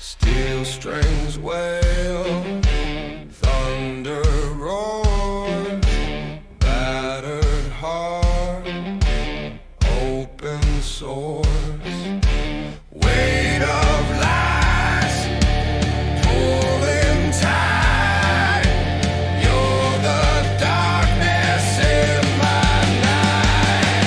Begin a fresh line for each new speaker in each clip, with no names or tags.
Steel strings wail, thunder roar, battered heart, open source, weight of lies, pulling tight. You're the darkness in my night.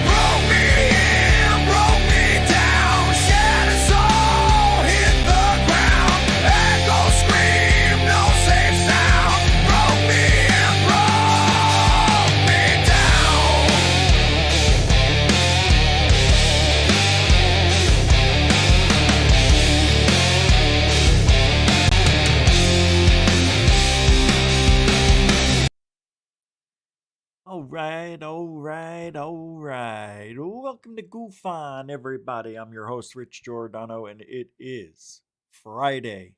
Broke me in, broke me down, shattered soul hit the ground. Echo scream, no safe sound. Broke me in, broke me down.
All right. Welcome to Goof On, everybody. I'm your host, Rich Giordano, and it is Friday,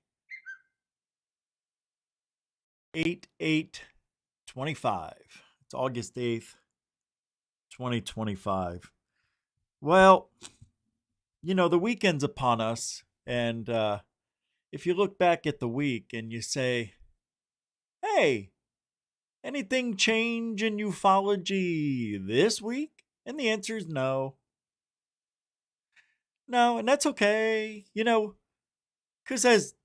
8/8/25. It's August 8th, 2025. Well, the weekend's upon us, and if you look back at the week and you say, hey, anything change in ufology this week? And the answer is no. No, and that's okay, because as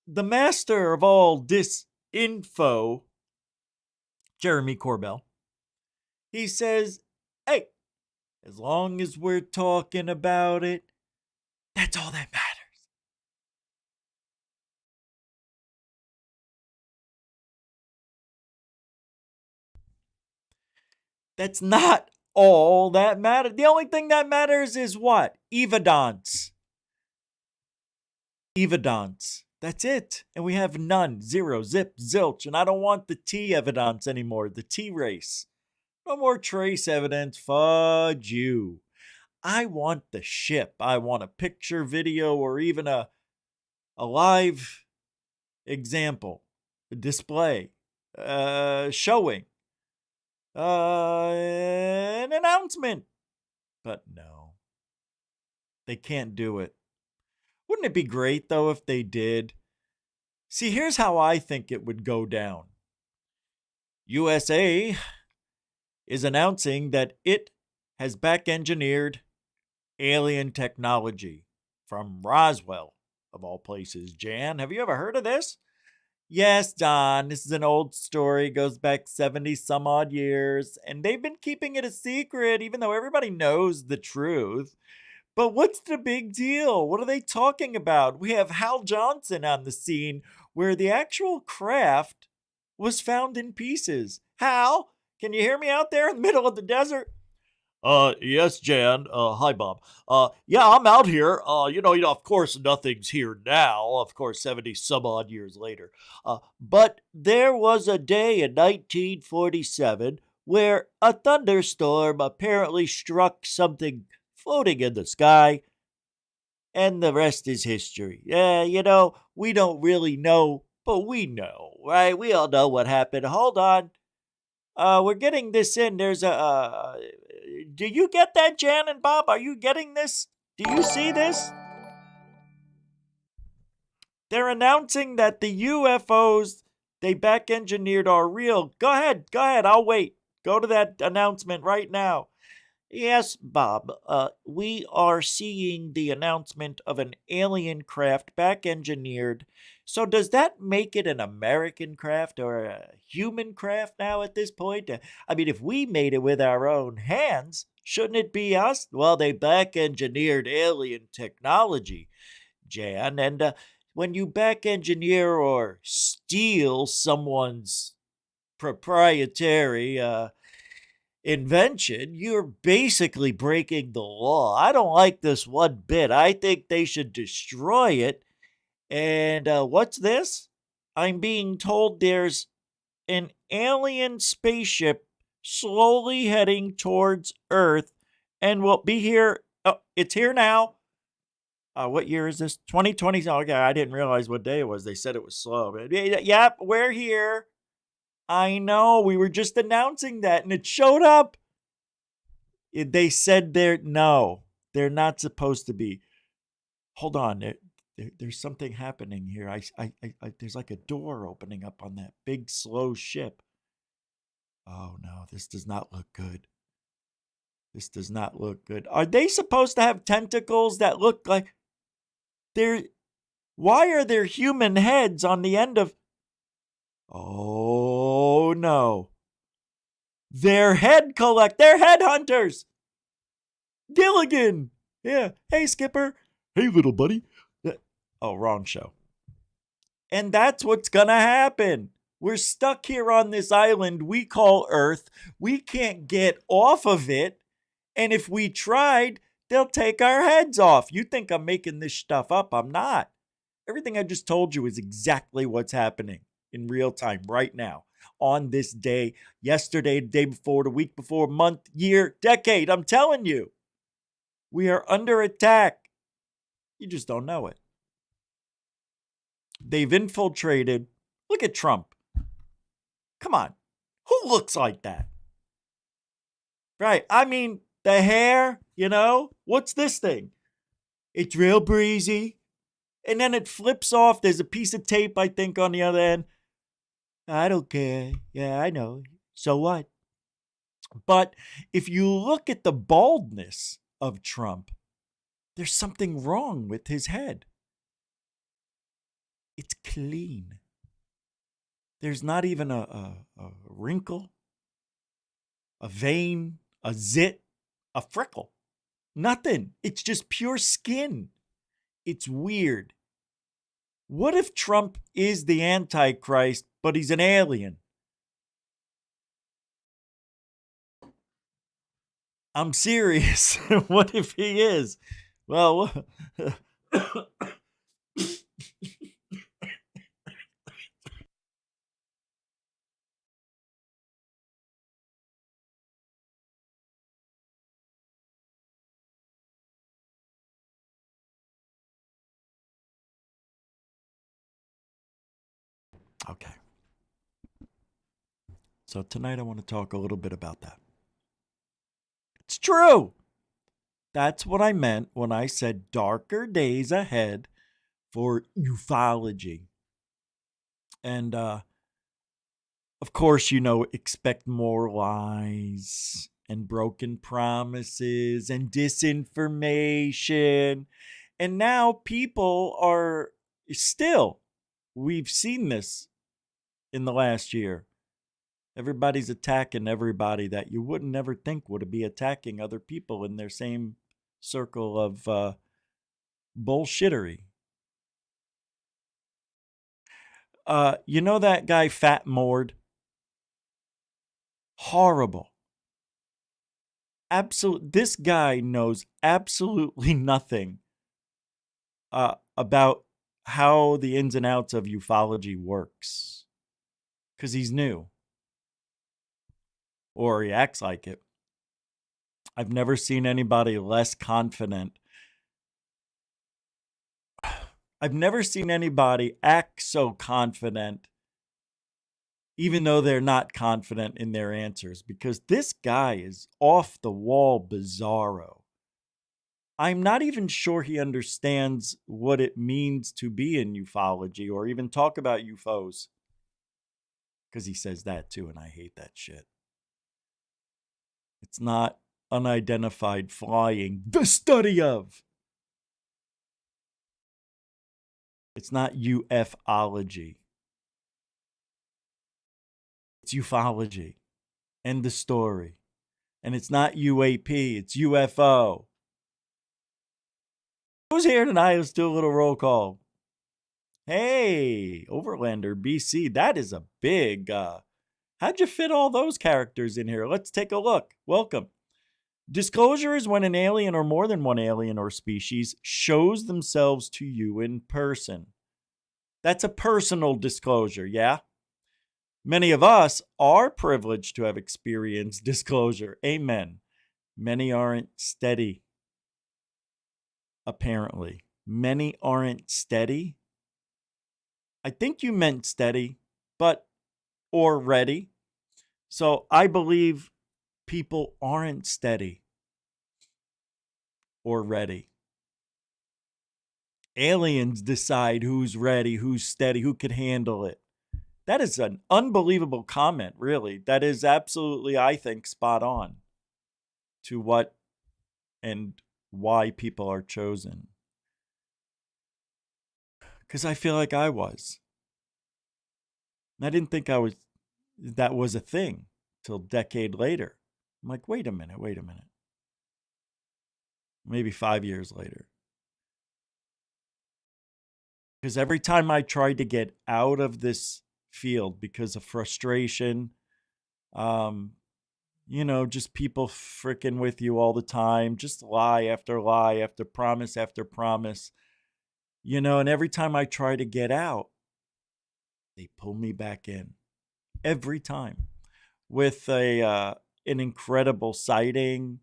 the master of all disinfo, Jeremy Corbell, he says, hey, as long as we're talking about it, that's all that matters. That's not all that matters. The only thing that matters is what? Evidence. Evidence. That's it. And we have none. Zero. Zip. Zilch. And I don't want the T evidence anymore. The T race. No more trace evidence. Fudge you. I want the ship. I want a picture, video, or even a live example, a display, showing, an announcement. But no, they can't do it. Wouldn't it be great, though, if they did? See, here's how I think it would go down. USA is announcing that it has back-engineered alien technology from Roswell, of all places. Jan, have you ever heard of this? Yes, Don, this is an old story, goes back 70 some odd years, and they've been keeping it a secret, even though everybody knows the truth. But what's the big deal? What are they talking about? We have Hal Johnson on the scene where the actual craft was found in pieces. Hal, can you hear me out there in the middle of the desert? Yes, Jan. Hi, Bob. Yeah, I'm out here. Of course, nothing's here now. Of course, 70 some odd years later. But there was a day in 1947 where a thunderstorm apparently struck something floating in the sky, and the rest is history. Yeah, we don't really know, but we know, right? We all know what happened. Hold on. We're getting this in. There's do you get that, Jan and Bob? Are you getting this? Do you see this? They're announcing that the UFOs they back engineered are real. Go ahead. I'll wait. Go to that announcement right now. Yes, Bob. We are seeing the announcement of an alien craft back engineered. So does that make it an American craft or a human craft now at this point? I mean, if we made it with our own hands, shouldn't it be us? Well, they back engineered alien technology, Jan. And when you back engineer or steal someone's proprietary invention, you're basically breaking the law. I don't like this one bit. I think they should destroy it. And what's this? I'm being told there's an alien spaceship slowly heading towards Earth and will be here. Oh, it's here now. What year is this? 2020. Okay, I didn't realize what day it was. They said it was slow. But, yep, we're here. I know. We were just announcing that, and it showed up. They said they're not supposed to be. Hold on. There's something happening here. There's like a door opening up on that big, slow ship. Oh, no. This does not look good. This does not look good. Are they supposed to have tentacles that look like they're... Why are there human heads on the end of... Oh, no. They're headhunters. Gilligan. Yeah. Hey, Skipper. Hey, little buddy. Oh, wrong show. And that's what's gonna happen. We're stuck here on this island we call Earth. We can't get off of it. And if we tried, they'll take our heads off. You think I'm making this stuff up? I'm not. Everything I just told you is exactly what's happening in real time right now. On this day, yesterday, the day before, the week before, month, year, decade. I'm telling you. We are under attack. You just don't know it. They've infiltrated. Look at Trump. Come on. Who looks like that? Right. I mean, the hair, what's this thing? It's real breezy. And then it flips off. There's a piece of tape, I think, on the other end. I don't care. Yeah, I know. So what? But if you look at the baldness of Trump, there's something wrong with his head. It's clean. There's not even a wrinkle, a vein, a zit, a freckle. Nothing. It's just pure skin. It's weird. What if Trump is the Antichrist, but he's an alien? I'm serious. What if he is? Well, okay. So tonight I want to talk a little bit about that. It's true. That's what I meant when I said darker days ahead for ufology. And, of course, expect more lies and broken promises and disinformation. And now people are still, we've seen this in the last year. Everybody's attacking everybody that you wouldn't ever think would be attacking other people in their same circle of bullshittery. You know that guy, Fat Mord? Horrible. This guy knows absolutely nothing about how the ins and outs of ufology works. Because he's new. Or he acts like it. I've never seen anybody less confident. I've never seen anybody act so confident, even though they're not confident in their answers, because this guy is off the wall bizarro. I'm not even sure he understands what it means to be in ufology or even talk about UFOs. Because he says that too, and I hate that shit. It's not unidentified flying, the study of. It's not ufology. It's ufology. End the story. And it's not UAP, it's UFO. Who's here tonight? Let's do a little roll call. Hey, Overlander, BC. That is a big... how'd you fit all those characters in here? Let's take a look. Welcome. Disclosure is when an alien or more than one alien or species shows themselves to you in person. That's a personal disclosure, yeah? Many of us are privileged to have experienced disclosure. Amen. Many aren't steady, apparently. many aren't steady. I think you meant steady, but or ready. So I believe people aren't steady or ready. Aliens decide who's ready, who's steady, who can handle it. That is an unbelievable comment, really. That is absolutely, I think, spot on to what and why people are chosen. Because I feel like I was. I didn't think that was a thing till a decade later. I'm like, wait a minute. Maybe 5 years later. Because every time I tried to get out of this field because of frustration, just people fricking with you all the time, just lie after promise after promise, and every time I try to get out, they pull me back in every time with an incredible sighting,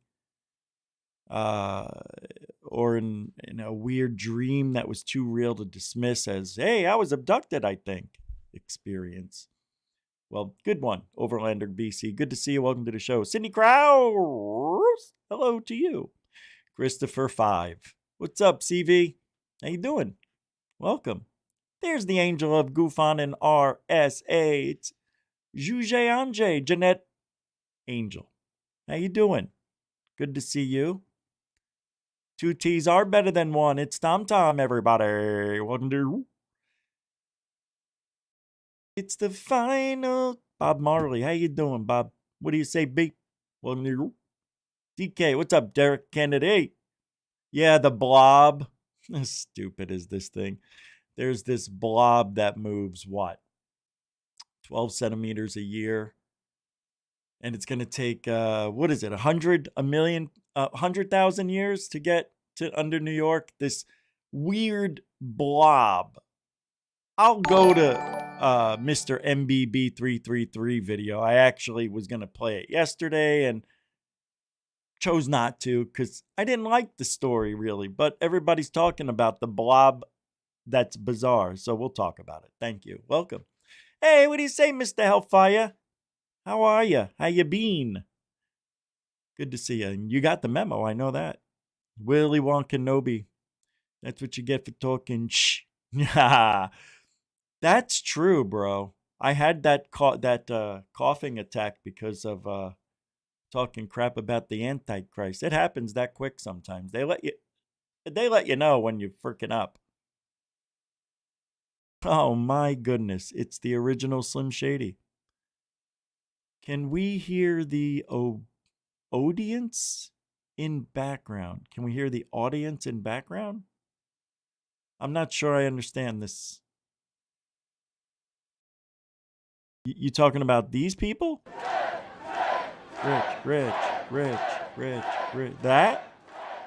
or in a weird dream that was too real to dismiss as, hey, I was abducted, I think, experience. Well, good one, Overlander BC. Good to see you. Welcome to the show. Cindy Krause, hello to you. Christopher 5. What's up, CV? How you doing? Welcome. There's the angel of Goofon and RSA. It's Juge Anje, Jeanette Angel. How you doing? Good to see you. 2 T's are better than 1. It's Tom, everybody. Welcome to... It's the final... Bob Marley. How you doing, Bob? What do you say, B? Welcome to... DK, what's up, Derek Kennedy? Yeah, the blob. How stupid is this thing? There's this blob that moves, what? 12 centimeters a year. And it's going to take, 100,000 years to get to under New York? This weird blob. I'll go to Mr. MBB333 video. I actually was going to play it yesterday and chose not to because I didn't like the story really. But everybody's talking about the blob that's bizarre. So we'll talk about it. Thank you. Welcome. Hey, what do you say, Mr. Hellfire? How are you? How you been? Good to see you. And you got the memo. I know that. Willy Wonka Nobi. That's what you get for talking shh. That's true, bro. I had that coughing attack because of talking crap about the Antichrist. It happens that quick sometimes. They let you know when you're freaking up. Oh my goodness. It's the original Slim Shady. Can we hear the audience in background? Can we hear the audience in background? I'm not sure I understand this. You talking about these people? Rich. That?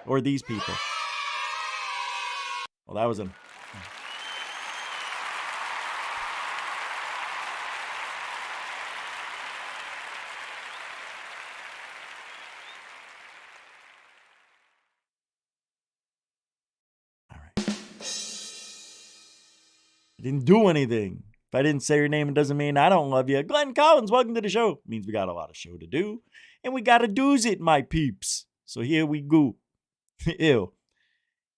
Or these people? Well, that was an... I didn't do anything. If I didn't say your name, it doesn't mean I don't love you. Glenn Collins, welcome to the show. It means we got a lot of show to do. And we got to do's it, my peeps. So here we go. Ew.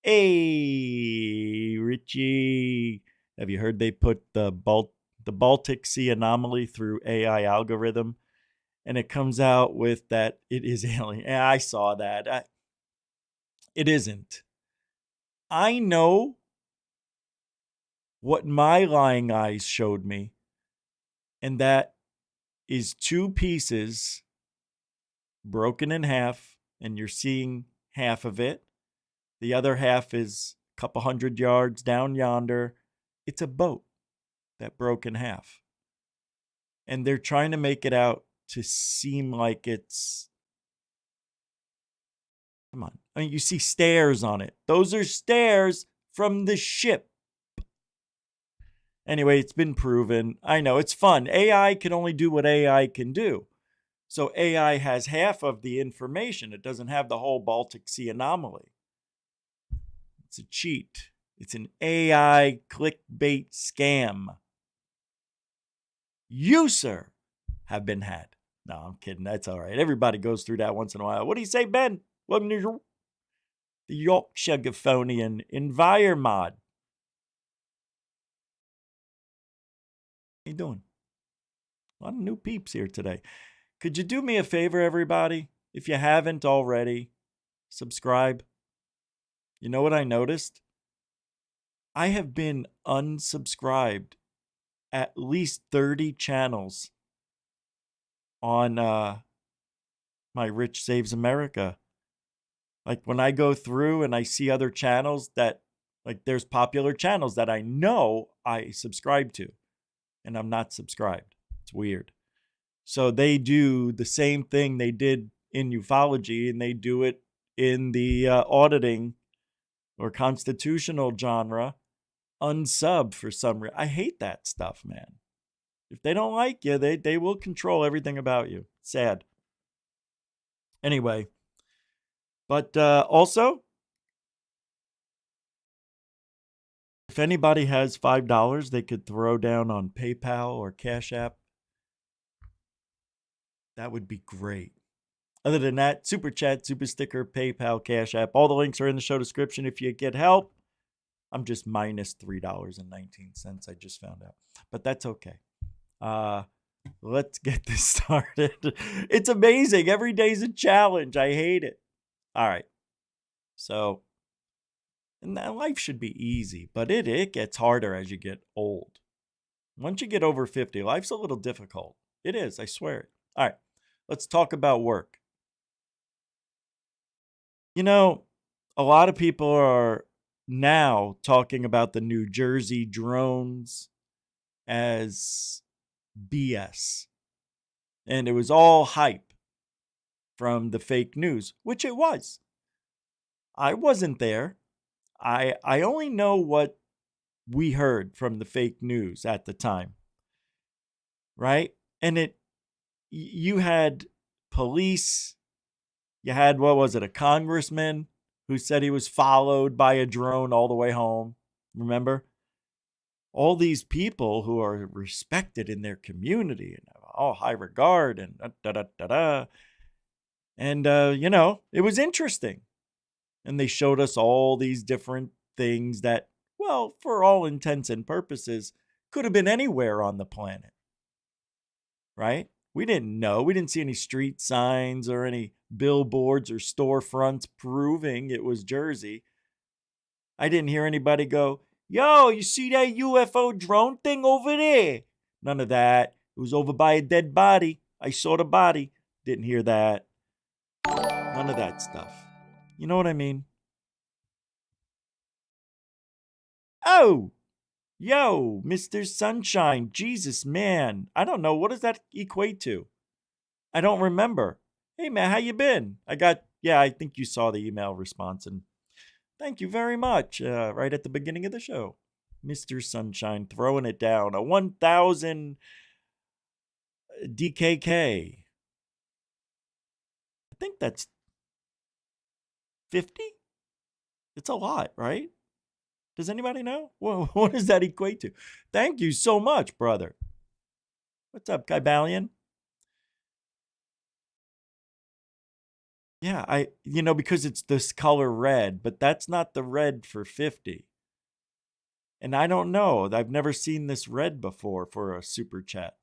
Hey, Richie. Have you heard they put the Baltic Sea anomaly through AI algorithm? And it comes out with that it is alien. Yeah, I saw that. It isn't. I know what my lying eyes showed me, and that is 2 pieces broken in half, and you're seeing half of it. The other half is a couple 100 yards down yonder. It's a boat that broke in half. And they're trying to make it out to seem like it's... Come on. I mean, you see stairs on it. Those are stairs from the ship. Anyway, it's been proven. I know, it's fun. AI can only do what AI can do. So AI has half of the information. It doesn't have the whole Baltic Sea anomaly. It's a cheat. It's an AI clickbait scam. You, sir, have been had. No, I'm kidding. That's all right. Everybody goes through that once in a while. What do you say, Ben? Welcome to the Yorkshire Gaphonian Enviromod. How you doing? A lot of new peeps here today. Could you do me a favor, everybody? If you haven't already, subscribe. You know what I noticed? I have been unsubscribed at least 30 channels on my Rich Saves America. Like when I go through and I see other channels that, like there's popular channels that I know I subscribe to, and I'm not subscribed. It's weird. So they do the same thing they did in ufology, and they do it in the auditing or constitutional genre. Unsub for some reason. I hate that stuff, man. If they don't like you, they will control everything about you. Sad. Anyway, but also, if anybody has $5 they could throw down on PayPal or Cash App, that would be great. Other than that, Super Chat, Super Sticker, PayPal, Cash App, all the links are in the show description. If you get help, I'm just minus $3.19, I just found out. But that's okay. Let's get this started. It's amazing. Every day's a challenge. I hate it. All right. So, and that life should be easy, but it gets harder as you get old. Once you get over 50, life's a little difficult. It is, I swear it. All right. Let's talk about work. You know, a lot of people are now talking about the New Jersey drones as BS. And it was all hype from the fake news, which it was. I wasn't there. I only know what we heard from the fake news at the time. Right? And you had police, you had, what was it, a congressman who said he was followed by a drone all the way home. Remember? All these people who are respected in their community and all high regard and da-da-da-da. And, it was interesting. And they showed us all these different things that, well, for all intents and purposes, could have been anywhere on the planet. Right? We didn't know. We didn't see any street signs or any billboards or storefronts proving it was Jersey. I didn't hear anybody go, yo, you see that UFO drone thing over there? None of that. It was over by a dead body. I saw the body. Didn't hear that. None of that stuff. You know what I mean? Oh, yo, Mr. Sunshine. Jesus, man. I don't know. What does that equate to? I don't remember. Hey, man, how you been? I think you saw the email response, and thank you very much. Right at the beginning of the show. Mr. Sunshine throwing it down. A 1,000 DKK. I think that's 50? It's a lot, right? Does anybody know? What does that equate to? Thank you so much, brother. What's up, Kybalion? Yeah, because it's this color red, but that's not the red for 50. And I don't know. I've never seen this red before for a super chat.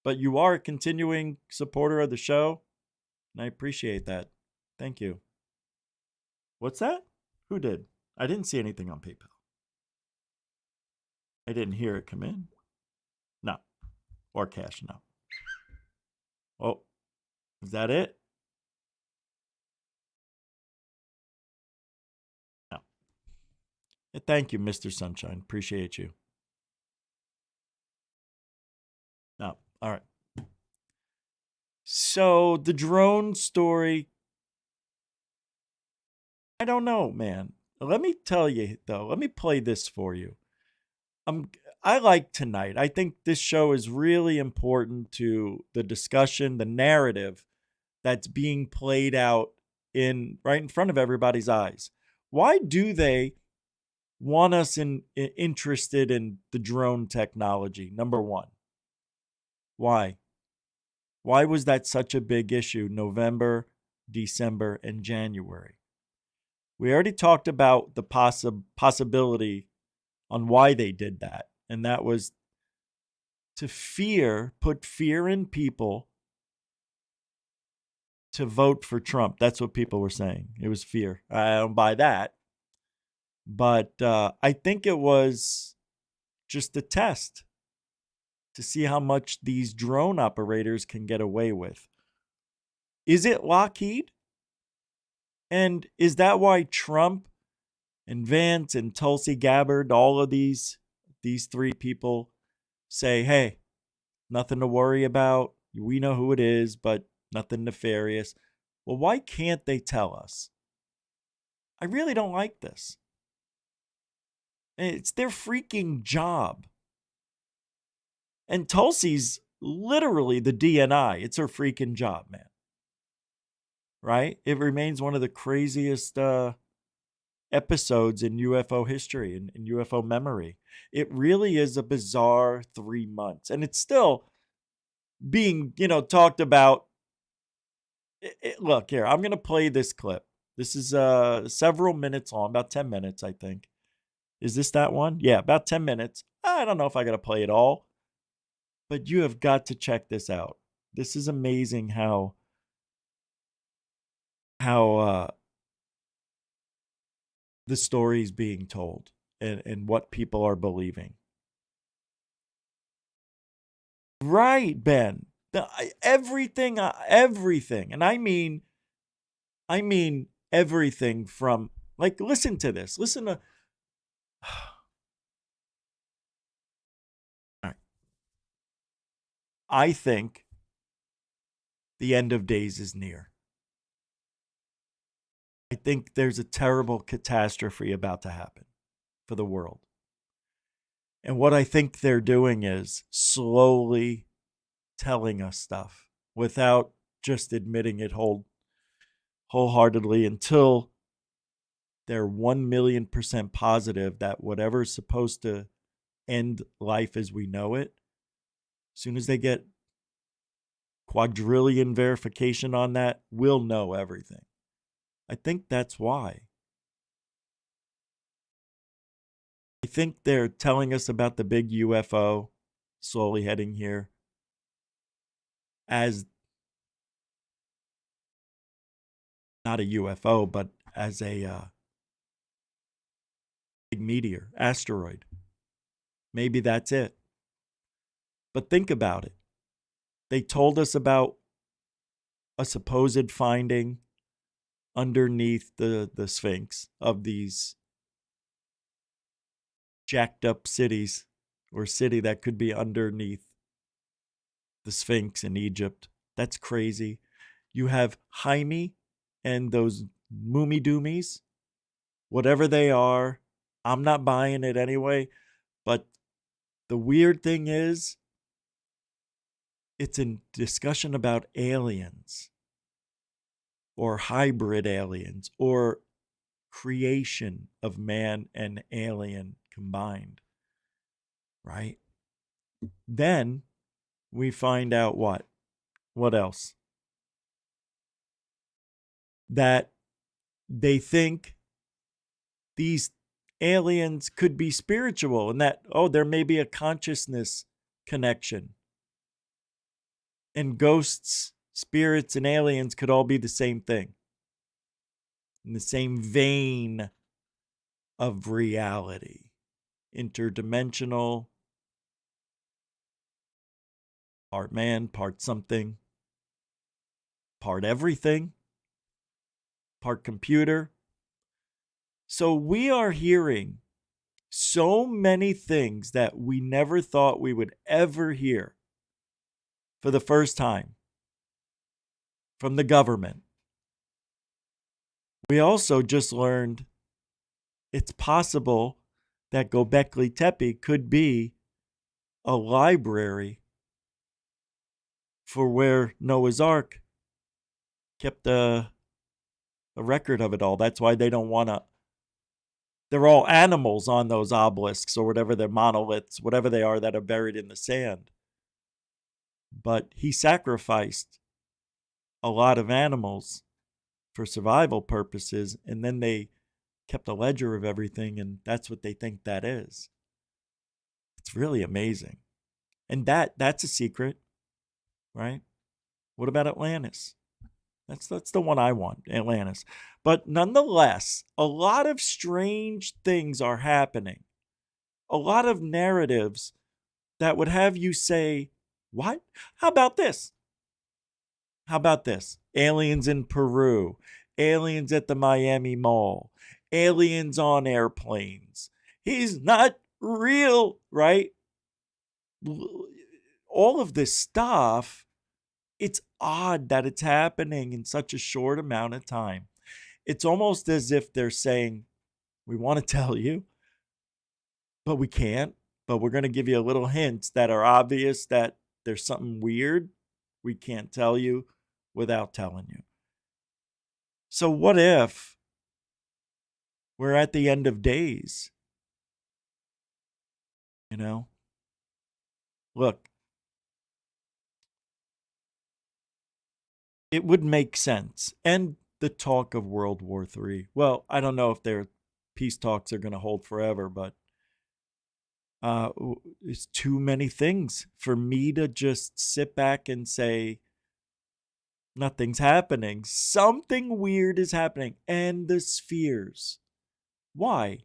But you are a continuing supporter of the show, and I appreciate that. Thank you. What's that? Who did? I didn't see anything on PayPal. I didn't hear it come in. No. Or cash, no. Oh, is that it? No. Thank you, Mr. Sunshine. Appreciate you. No. All right. So the drone story, I don't know, man. Let me tell you, though. Let me play this for you. I like tonight. I think this show is really important to the discussion, the narrative that's being played out right in front of everybody's eyes. Why do they want us interested in the drone technology? Number one. Why? Why was that such a big issue November, December, and January? We already talked about the possibility on why they did that, and that was to put fear in people to vote for Trump. That's what people were saying. It was fear. I don't buy that. But I think it was just a test to see how much these drone operators can get away with. Is it Lockheed? And is that why Trump and Vance and Tulsi Gabbard, all of these three people say, hey, nothing to worry about. We know who it is, but nothing nefarious. Well, why can't they tell us? I really don't like this. It's their freaking job. And Tulsi's literally the DNI. It's her freaking job, man. Right? It remains one of the craziest episodes in UFO history and in UFO memory. It really is a bizarre 3 months. And it's still being, talked about. Look, here, I'm going to play this clip. This is several minutes long, about 10 minutes, I think. Is this that one? Yeah, about 10 minutes. I don't know if I got to play it all, but you have got to check this out. This is amazing how the story is being told and what people are believing. Right, Ben. Everything, and I mean everything from, like, listen to this. Listen to. All right. I think the end of days is near. I think there's a terrible catastrophe about to happen for the world. And what I think they're doing is slowly telling us stuff without just admitting it wholeheartedly until they're 1,000,000% positive that whatever's supposed to end life as we know it, as soon as they get quadrillion verification on that, we'll know everything. I think that's why. I think they're telling us about the big UFO slowly heading here as not a UFO, but as a big meteor, asteroid. Maybe that's it. But think about it. They told us about a supposed finding underneath the Sphinx of these jacked up cities, or city that could be underneath the Sphinx in Egypt. That's crazy. You have Jaime and those Moomy Doomies, whatever they are. I'm not buying it anyway. But the weird thing is, it's a discussion about aliens or hybrid aliens or creation of man and alien combined, right? Then we find out what? What else? That they think these aliens could be spiritual and that, there may be a consciousness connection. And ghosts, spirits, and aliens could all be the same thing. In the same vein of reality. Interdimensional, part man, part something, part everything, part computer. So we are hearing so many things that we never thought we would ever hear for the first time from the government. We also just learned it's possible that Göbekli Tepe could be a library for where Noah's Ark kept a record of it all. That's why they don't want to They're all animals on those obelisks or whatever they're monoliths, whatever they are that are buried in the sand. But he sacrificed a lot of animals for survival purposes, and then they kept a ledger of everything, and that's what they think that is. It's really amazing. And that's a secret, right? What about Atlantis? That's the one I want, Atlantis. But nonetheless, a lot of strange things are happening. A lot of narratives that would have you say, what? How about this? How about this? Aliens in Peru, aliens at the Miami Mall, aliens on airplanes. He's not real, right? All of this stuff, it's odd that it's happening in such a short amount of time. It's almost as if they're saying, we want to tell you, but we can't. But we're going to give you a little hints that are obvious that there's something weird we can't tell you without telling you. So what if we're at the end of days? You know? Look, it would make sense. And the talk of World War III. Well, I don't know if their peace talks are going to hold forever, but it's too many things for me to just sit back and say, nothing's happening. Something weird is happening. And the spheres. Why?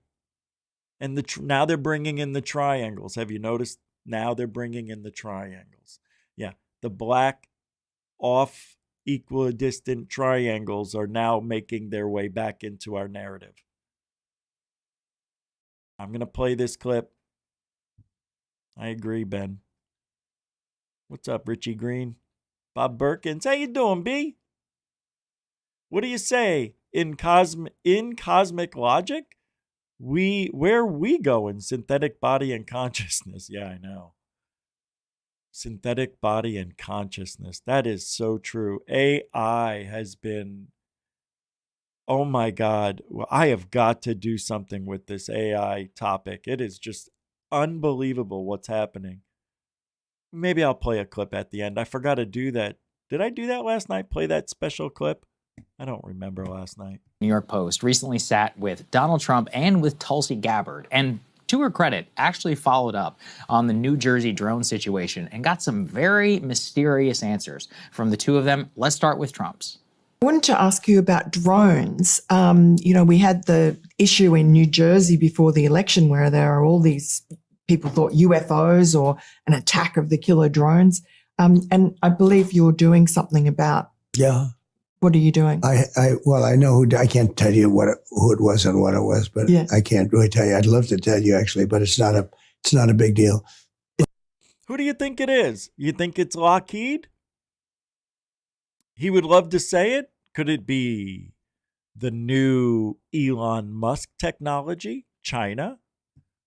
And now they're bringing in the triangles. Have you noticed? Now they're bringing in the triangles. Yeah, the black off equidistant triangles are now making their way back into our narrative. I'm going to play this clip. I agree, Ben. What's up, Richie Green? Bob Perkins, how you doing, B? What do you say? In cosmic logic? Where are we going? Synthetic body and consciousness. Yeah, I know. Synthetic body and consciousness. That is so true. AI has been, oh my God. Well, I have got to do something with this AI topic. It is just unbelievable what's happening. Maybe I'll play a clip at the end. I forgot to do that. Did I do that last night? Play that special clip? I don't remember last night.
New York Post recently sat with Donald Trump and with Tulsi Gabbard, and to her credit, actually followed up on the New Jersey drone situation and got some very mysterious answers from the two of them. Let's start with Trump's.
I wanted to ask you about drones. We had the issue in New Jersey before the election where there are all these people thought UFOs or an attack of the killer drones. And I believe you're doing something about.
Yeah.
What are you doing?
I know who. I can't tell you who it was and what it was, but yeah. I can't really tell you. I'd love to tell you actually, but it's not a big deal.
Who do you think it is? You think it's Lockheed? He would love to say it. Could it be the new Elon Musk technology? China?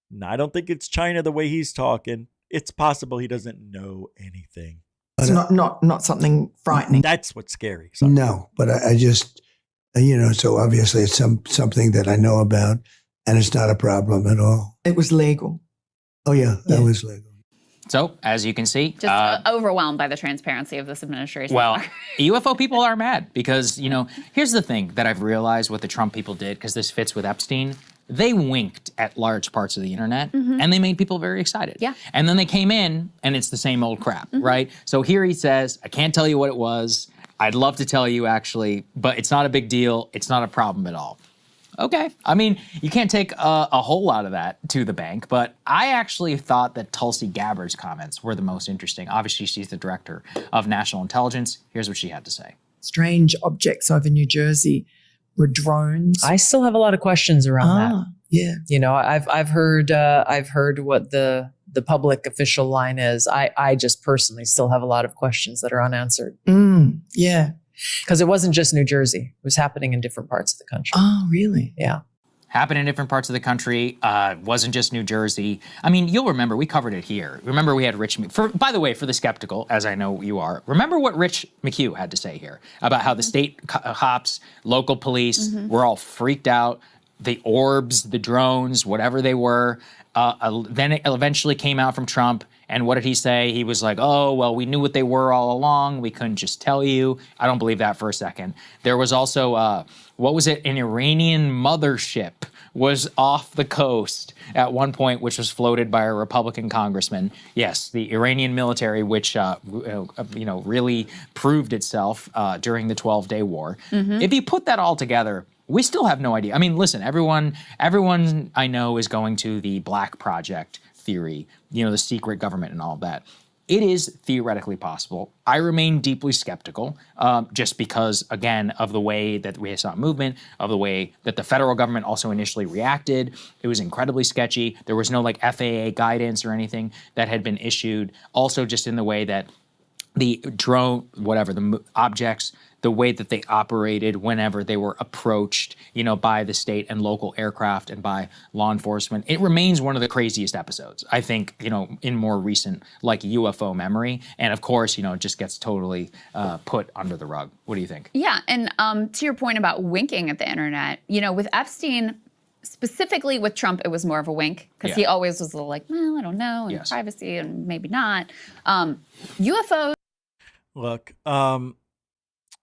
No, I don't think it's China the way he's talking. It's possible he doesn't know anything.
It's not something frightening.
That's what's scary. Sorry.
No, but I just, so obviously it's something that I know about, and it's not a problem at all.
It was legal.
Oh, yeah, that was legal.
So, as you can see...
Just overwhelmed by the transparency of this administration.
Well, UFO people are mad because, here's the thing that I've realized what the Trump people did, because this fits with Epstein. They winked at large parts of the internet, and they made people very excited.
Yeah.
And then they came in, and it's the same old crap, right? So here he says, I can't tell you what it was. I'd love to tell you, actually, but it's not a big deal. It's not a problem at all. Okay. I mean, you can't take a whole lot of that to the bank, but I actually thought that Tulsi Gabbard's comments were the most interesting. Obviously, she's the director of national intelligence. Here's what she had to say.
Strange objects over New Jersey were drones.
I still have a lot of questions around that.
Yeah.
I've heard what the public official line is. I just personally still have a lot of questions that are unanswered.
Yeah.
Because it wasn't just New Jersey. It was happening in different parts of the country.
Oh, really?
Yeah.
Happened in different parts of the country. Wasn't just New Jersey. I mean, you'll remember, we covered it here. Remember we had Rich McHugh. By the way, for the skeptical, as I know you are, remember what Rich McHugh had to say here about how the state cops, local police were all freaked out. the orbs, the drones, whatever they were. Then it eventually came out from Trump. And what did he say? He was like, oh, well, we knew what they were all along. We couldn't just tell you. I don't believe that for a second. There was also, what was it? An Iranian mothership was off the coast at one point, which was floated by a Republican congressman. Yes, the Iranian military, which really proved itself during the 12-day war. If you put that all together, we still have no idea. I mean, listen, everyone I know is going to the Black Project theory, the secret government and all of that. It is theoretically possible. I remain deeply skeptical, just because, again, of the way that we saw movement, of the way that the federal government also initially reacted. It was incredibly sketchy. There was no FAA guidance or anything that had been issued. Also, just in the way that the drone, the objects, the way that they operated whenever they were approached, by the state and local aircraft and by law enforcement. It remains one of the craziest episodes, I think, in more recent UFO memory. And of course, it just gets totally put under the rug. What do you think?
Yeah. And to your point about winking at the internet, with Epstein, specifically with Trump, it was more of a wink because he always was a little well, I don't know, and privacy and maybe not. UFOs.
Look,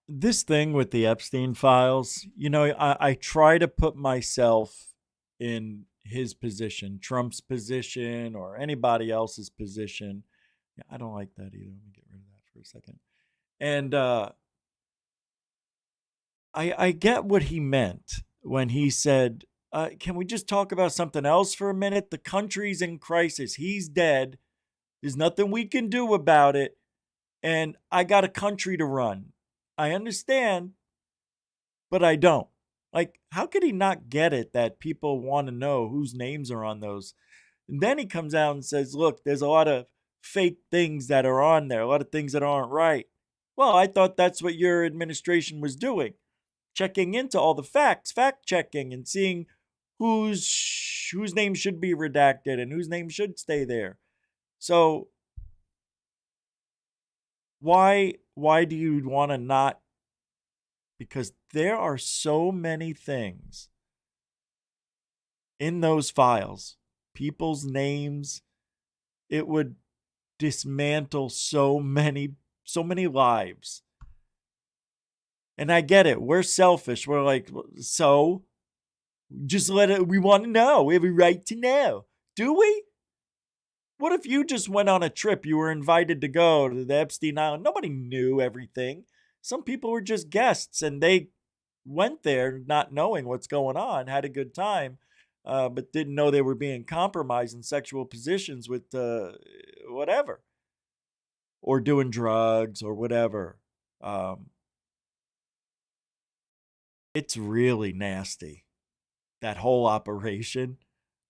this thing with the Epstein files, I try to put myself in his position, Trump's position, or anybody else's position. Yeah, I don't like that either. Let me get rid of that for a second. And I get what he meant when he said, can we just talk about something else for a minute? The country's in crisis. He's dead. There's nothing we can do about it. And I got a country to run. I understand, but I don't. How could he not get it that people want to know whose names are on those? And then he comes out and says, look, there's a lot of fake things that are on there, a lot of things that aren't right. Well, I thought that's what your administration was doing, checking into all the facts, fact-checking, and seeing whose name should be redacted and whose name should stay there. So why do you want to not? Because there are so many things in those files, people's names. It would dismantle so many lives. And I get it. We're selfish. We're like, so just let it. We want to know. We have a right to know. Do we? What if you just went on a trip? You were invited to go to the Epstein Island. Nobody knew everything. Some people were just guests and they went there not knowing what's going on, had a good time, but didn't know they were being compromised in sexual positions with whatever, or doing drugs or whatever. It's really nasty, that whole operation.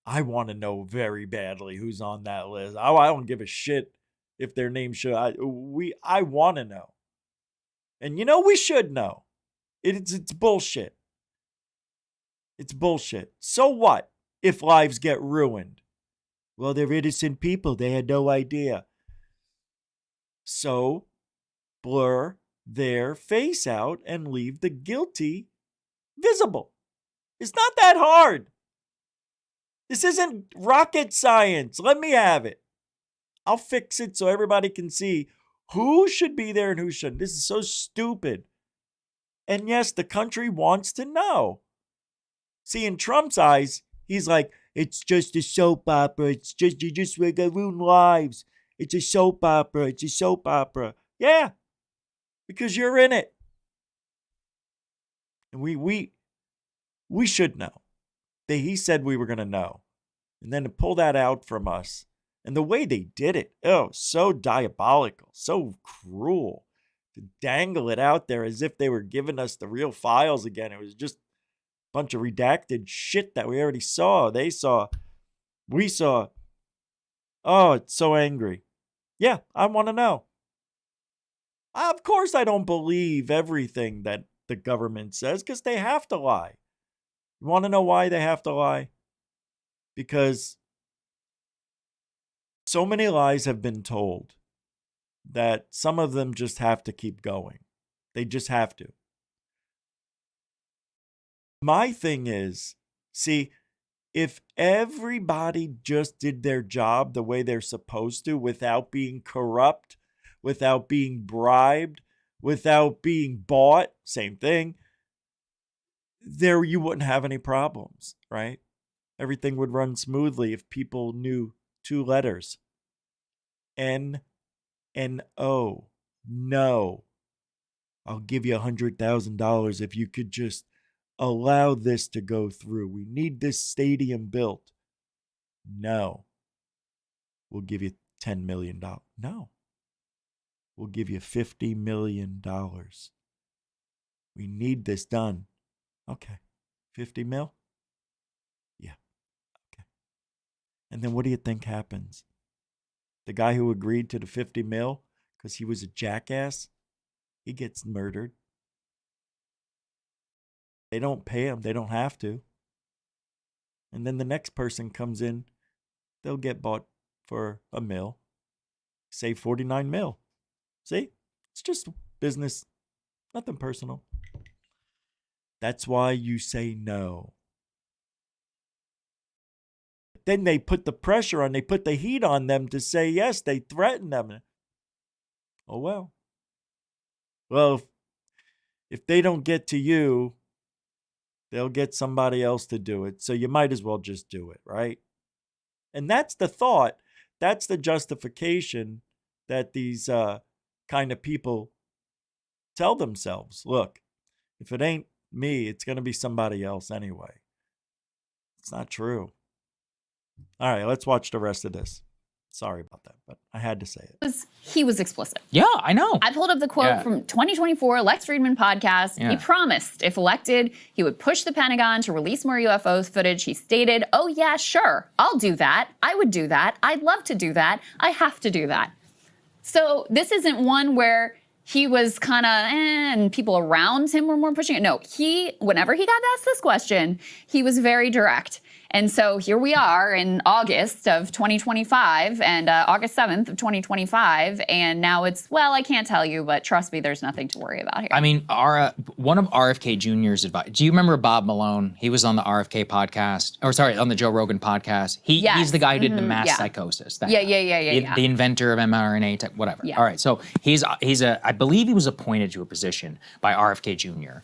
I want to know very badly who's on that list. I don't give a shit if their name should. I want to know. And we should know. It's bullshit. It's bullshit. So what if lives get ruined? Well, they're innocent people. They had no idea. So blur their face out and leave the guilty visible. It's not that hard. This isn't rocket science. Let me have it. I'll fix it so everybody can see who should be there and who shouldn't. This is so stupid. And yes, the country wants to know. See, in Trump's eyes, he's like, it's just a soap opera. You just ruin lives. It's a soap opera. It's a soap opera. Yeah, because you're in it. And we should know. He said we were going to know. And then to pull that out from us. And the way they did it, so diabolical, so cruel. To dangle it out there as if they were giving us the real files again. It was just a bunch of redacted shit that we already saw. They saw. We saw. Oh, it's so angry. Yeah, I want to know. Of course I don't believe everything that the government says because they have to lie. You want to know why they have to lie? Because so many lies have been told that some of them just have to keep going. They just have to. My thing is, See, if everybody just did their job the way they're supposed to without being corrupt, without being bribed, without being bought, same thing, there you wouldn't have any problems, right? Everything would run smoothly if people knew 2 letters. N and O. No. I'll give you $100,000 if you could just allow this to go through. We need this stadium built. No. We'll give you $10 million. No. We'll give you $50 million. We need this done. Okay. 50 mil? Yeah. Okay. And then what do you think happens? The guy who agreed to the 50 mil because he was a jackass, he gets murdered. They don't pay him. They don't have to. And then the next person comes in, they'll get bought for $1 mil. Say 49 mil. See? It's just business. Nothing personal. That's why you say no. Then they put the pressure on, they put the heat on them to say yes. They threaten them. Oh, well. Well, if they don't get to you, they'll get somebody else to do it. So you might as well just do it, right? And that's the thought. That's the justification that these kind of people tell themselves. Look, if it ain't me, it's going to be somebody else anyway. It's not true. All right, let's watch the rest of this. Sorry about that, but I had to say it.
He was explicit.
Yeah, I know.
I pulled up the quote from 2024 Lex Friedman podcast. He promised if elected, he would push the Pentagon to release more UFO footage. He stated, "Oh yeah, sure, I'll do that. I would do that. I'd love to do that. I have to do that." So this isn't one where he was kind of, and people around him were more pushing it. No, whenever he got asked this question, he was very direct. And so here we are in August of 2025 and August 7th of 2025. And now it's, well, I can't tell you, but trust me, there's nothing to worry about here.
I mean, one of RFK Jr.'s advice. Do you remember Bob Malone? He was on the RFK podcast, on the Joe Rogan podcast. He's the guy who did the mass psychosis.
Yeah.
The inventor of mRNA tech, whatever. Yeah. All right. So I believe he was appointed to a position by RFK Jr.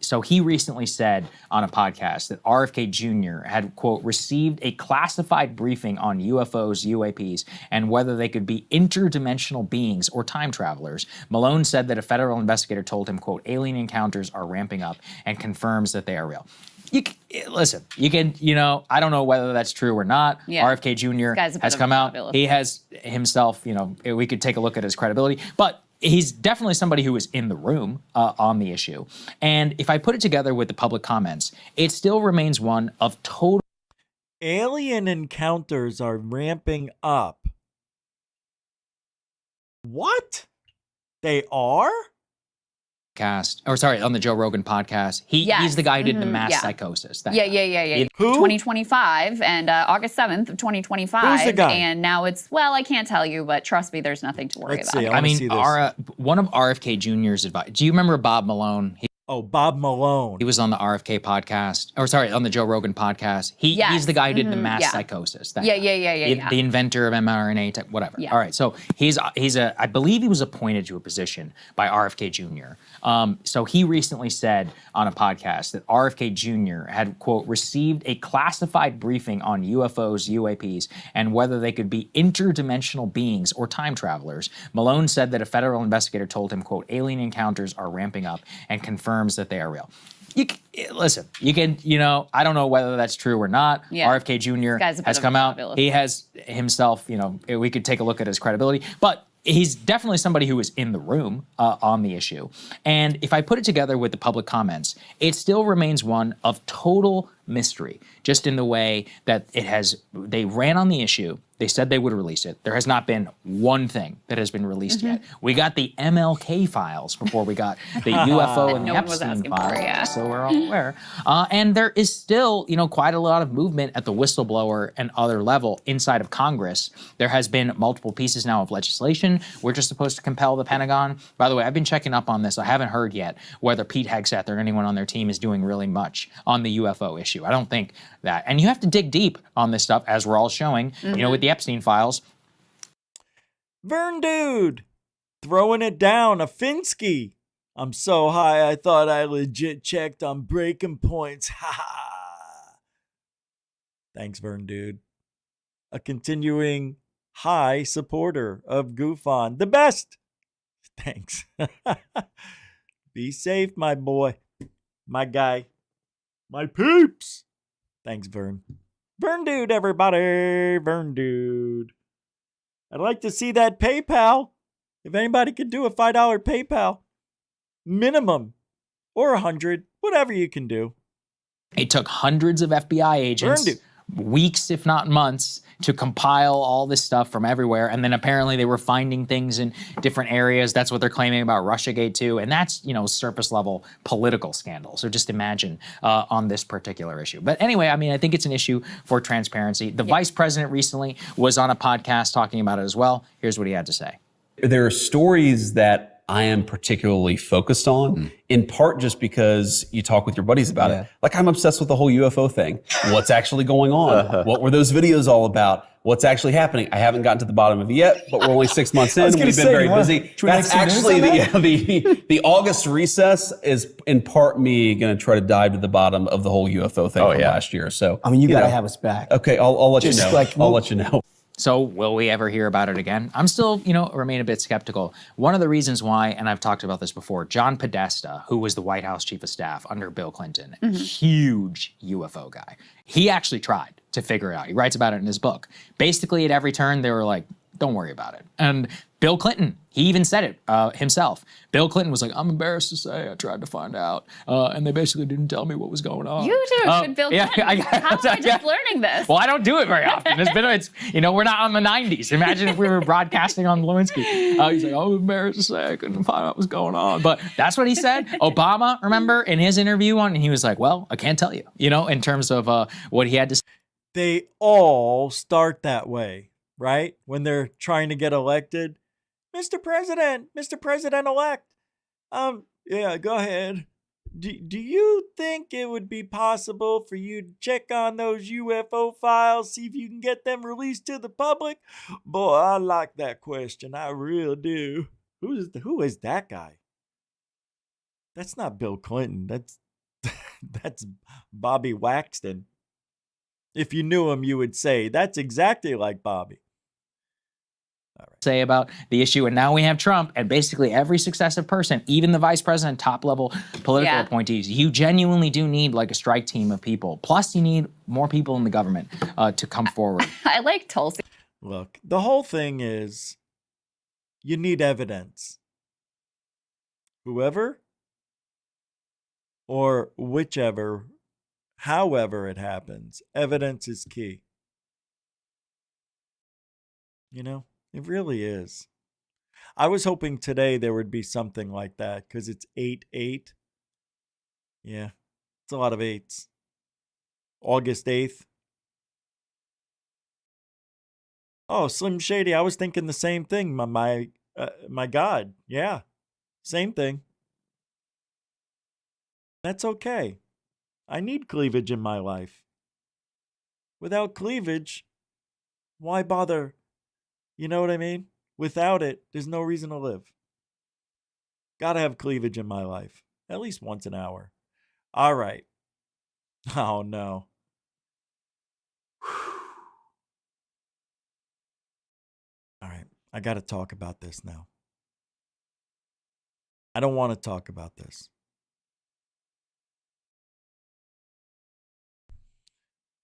So he recently said on a podcast that RFK Jr. had, quote, received a classified briefing on UFOs, UAPs, and whether they could be interdimensional beings or time travelers. Malone said that a federal investigator told him, quote, alien encounters are ramping up and confirms that they are real. Listen, I don't know whether that's true or not. Yeah. RFK Jr. has come out. He has himself, we could take a look at his credibility, but he's definitely somebody who was in the room on the issue. And if I put it together with the public comments, it still remains one of total.
Alien encounters are ramping up. What? They are?
On the Joe Rogan podcast. He's the guy who did the mass psychosis.
Yeah.
Who?
2025 and August 7th of 2025.
Who's the guy?
And now it's, well, I can't tell you, but trust me, there's nothing to worry
Let's
about.
see.
I mean,
see this.
one of RFK Jr.'s advice. Do you remember Bob Malone?
Bob Malone.
He was on the RFK podcast, on the Joe Rogan podcast. He's the guy who did the mass psychosis.
Yeah.
The inventor of mRNA tech, whatever. Yeah. All right. So I believe he was appointed to a position by RFK Jr. So he recently said on a podcast that RFK Jr. had, quote, received a classified briefing on UFOs, UAPs, and whether they could be interdimensional beings or time travelers. Malone said that a federal investigator told him, quote, alien encounters are ramping up and confirms that they are real. Listen, I don't know whether that's true or not. Yeah. RFK Jr. has come out. He has himself, we could take a look at his credibility, but he's definitely somebody who was in the room on the issue. And if I put it together with the public comments, it still remains one of total mystery, just in the way that they ran on the issue. They said they would release it. There has not been one thing that has been released yet. We got the MLK files before we got the UFO and the Epstein files, so we're all aware. And there is still, quite a lot of movement at the whistleblower and other level inside of Congress. There has been multiple pieces now of legislation which are supposed to compel the Pentagon. By the way, I've been checking up on this. I haven't heard yet whether Pete Hegseth or anyone on their team is doing really much on the UFO issue. issue. I don't think that. And you have to dig deep on this stuff, as we're all showing, with the Epstein files.
Vern Dude, throwing it down, a Finsky. I'm so high, I thought I legit checked on breaking points. Ha ha. Thanks, Vern Dude. A continuing high supporter of Goof On. The best. Thanks. Be safe, my boy. My guy. My peeps. Thanks, Vern. Vern Dude, everybody. Vern Dude. I'd like to see that PayPal. If anybody could do a $5 PayPal. Minimum. Or 100. Whatever you can do.
It took hundreds of FBI agents, weeks if not months, to compile all this stuff from everywhere. And then apparently they were finding things in different areas. That's what they're claiming about Russiagate too. And that's, surface level political scandal. So just imagine on this particular issue. But anyway, I mean, I think it's an issue for transparency. The vice president recently was on a podcast talking about it as well. Here's what he had to say.
There are stories that I am particularly focused on, in part just because you talk with your buddies about it. Like, I'm obsessed with the whole UFO thing. What's actually going on? What were those videos all about? What's actually happening? I haven't gotten to the bottom of it yet, but we're only 6 months in. We've been very busy. That's actually the August recess is in part me going to try to dive to the bottom of the whole UFO thing from last year. So
I mean, you got to have us back.
Okay, I'll let you know. I'll let you know.
So will we ever hear about it again? I'm still, remain a bit skeptical. One of the reasons why, and I've talked about this before, John Podesta, who was the White House chief of staff under Bill Clinton, huge UFO guy. He actually tried to figure it out. He writes about it in his book. Basically, at every turn, they were like, don't worry about it. And Bill Clinton, he even said it himself. Bill Clinton was like, I'm embarrassed to say I tried to find out. And they basically didn't tell me what was going on.
You do it with Bill Clinton. How am I just learning this?
Well, I don't do it very often. We're not on the 90s. Imagine if we were broadcasting on Lewinsky. He's like, I'm embarrassed to say I couldn't find out what was going on. But that's what he said. Obama, remember, in his interview and he was like, well, I can't tell you, in terms of what he had to say.
They all start that way, right? When they're trying to get elected. Mr. President-elect. Yeah, go ahead. Do you think it would be possible for you to check on those UFO files, see if you can get them released to the public? Boy, I like that question. I really do. Who is that guy? That's not Bill Clinton. That's Bobby Waxton. If you knew him, you would say, that's exactly like Bobby. All right.
Say about the issue, and now we have Trump, and basically every successive person, even the vice president, top-level political appointees, you genuinely do need like a strike team of people. Plus, you need more people in the government to come forward.
I like Tulsi.
Look, the whole thing is you need evidence. Whoever or whichever, however it happens, evidence is key. It really is. I was hoping today there would be something like that because it's 8/8. Yeah, it's a lot of 8s. August 8th. Oh, Slim Shady, I was thinking the same thing. My God. Yeah, same thing. That's okay. I need cleavage in my life. Without cleavage, why bother? You know what I mean? Without it, there's no reason to live. Gotta have cleavage in my life. At least once an hour. All right. Oh, no. All right. I gotta talk about this now. I don't want to talk about this.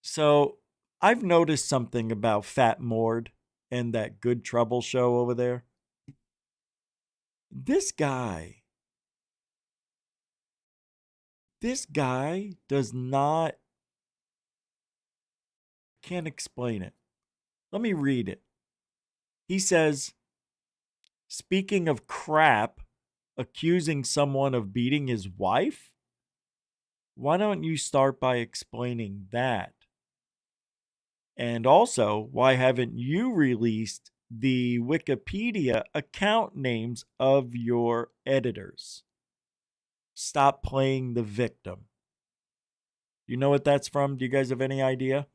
So, I've noticed something about Fat Mord and that Good Trouble show over there. This guy does not, can't explain it. Let me read it. He says, speaking of crap, accusing someone of beating his wife? Why don't you start by explaining that? And also, why haven't you released the Wikipedia account names of your editors? Stop playing the victim. You know what that's from? Do you guys have any idea?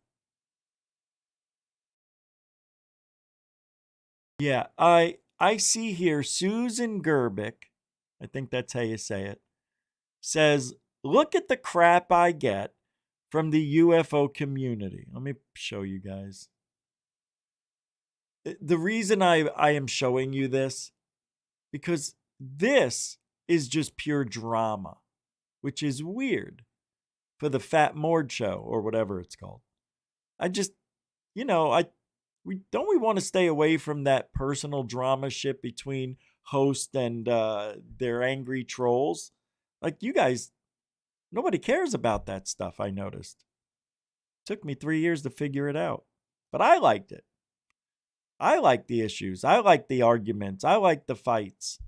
Yeah, I see here Susan Gerbic, I think that's how you say it, says, "Look at the crap I get from the UFO community." Let me show you guys. The reason I am showing you this, because this is just pure drama, which is weird for the Fat Mord show or whatever it's called. I just, you know, we want to stay away from that personal drama shit between host and their angry trolls. Like, you guys, nobody cares about that stuff, I noticed. Took me 3 years to figure it out, but I liked it. I like the issues. I like the arguments. I like the fights.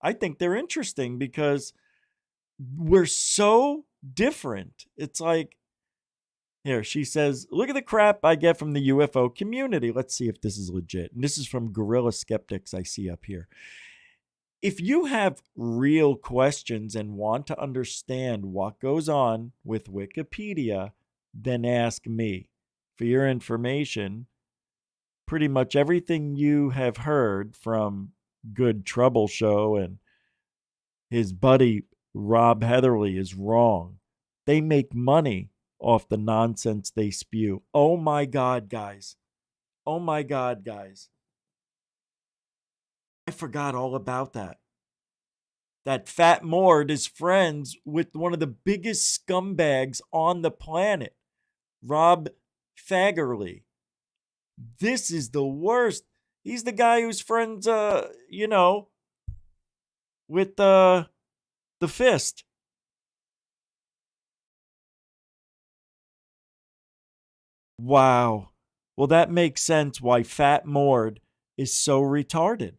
I think they're interesting because we're so different. It's like, here, she says, "Look at the crap I get from the UFO community." Let's see if this is legit. And this is from Gorilla Skeptics I see up here. "If you have real questions and want to understand what goes on with Wikipedia, then ask me. For your information, pretty much everything you have heard from Good Trouble Show and his buddy Rob Heatherly is wrong. They make money off the nonsense they spew." Oh my God, guys. Oh my God, guys. I forgot all about that. That Fat Mord is friends with one of the biggest scumbags on the planet, Rob Fagerly. This is the worst. He's the guy who's friends, with the Fist. Wow. Well, that makes sense why Fat Mord is so retarded.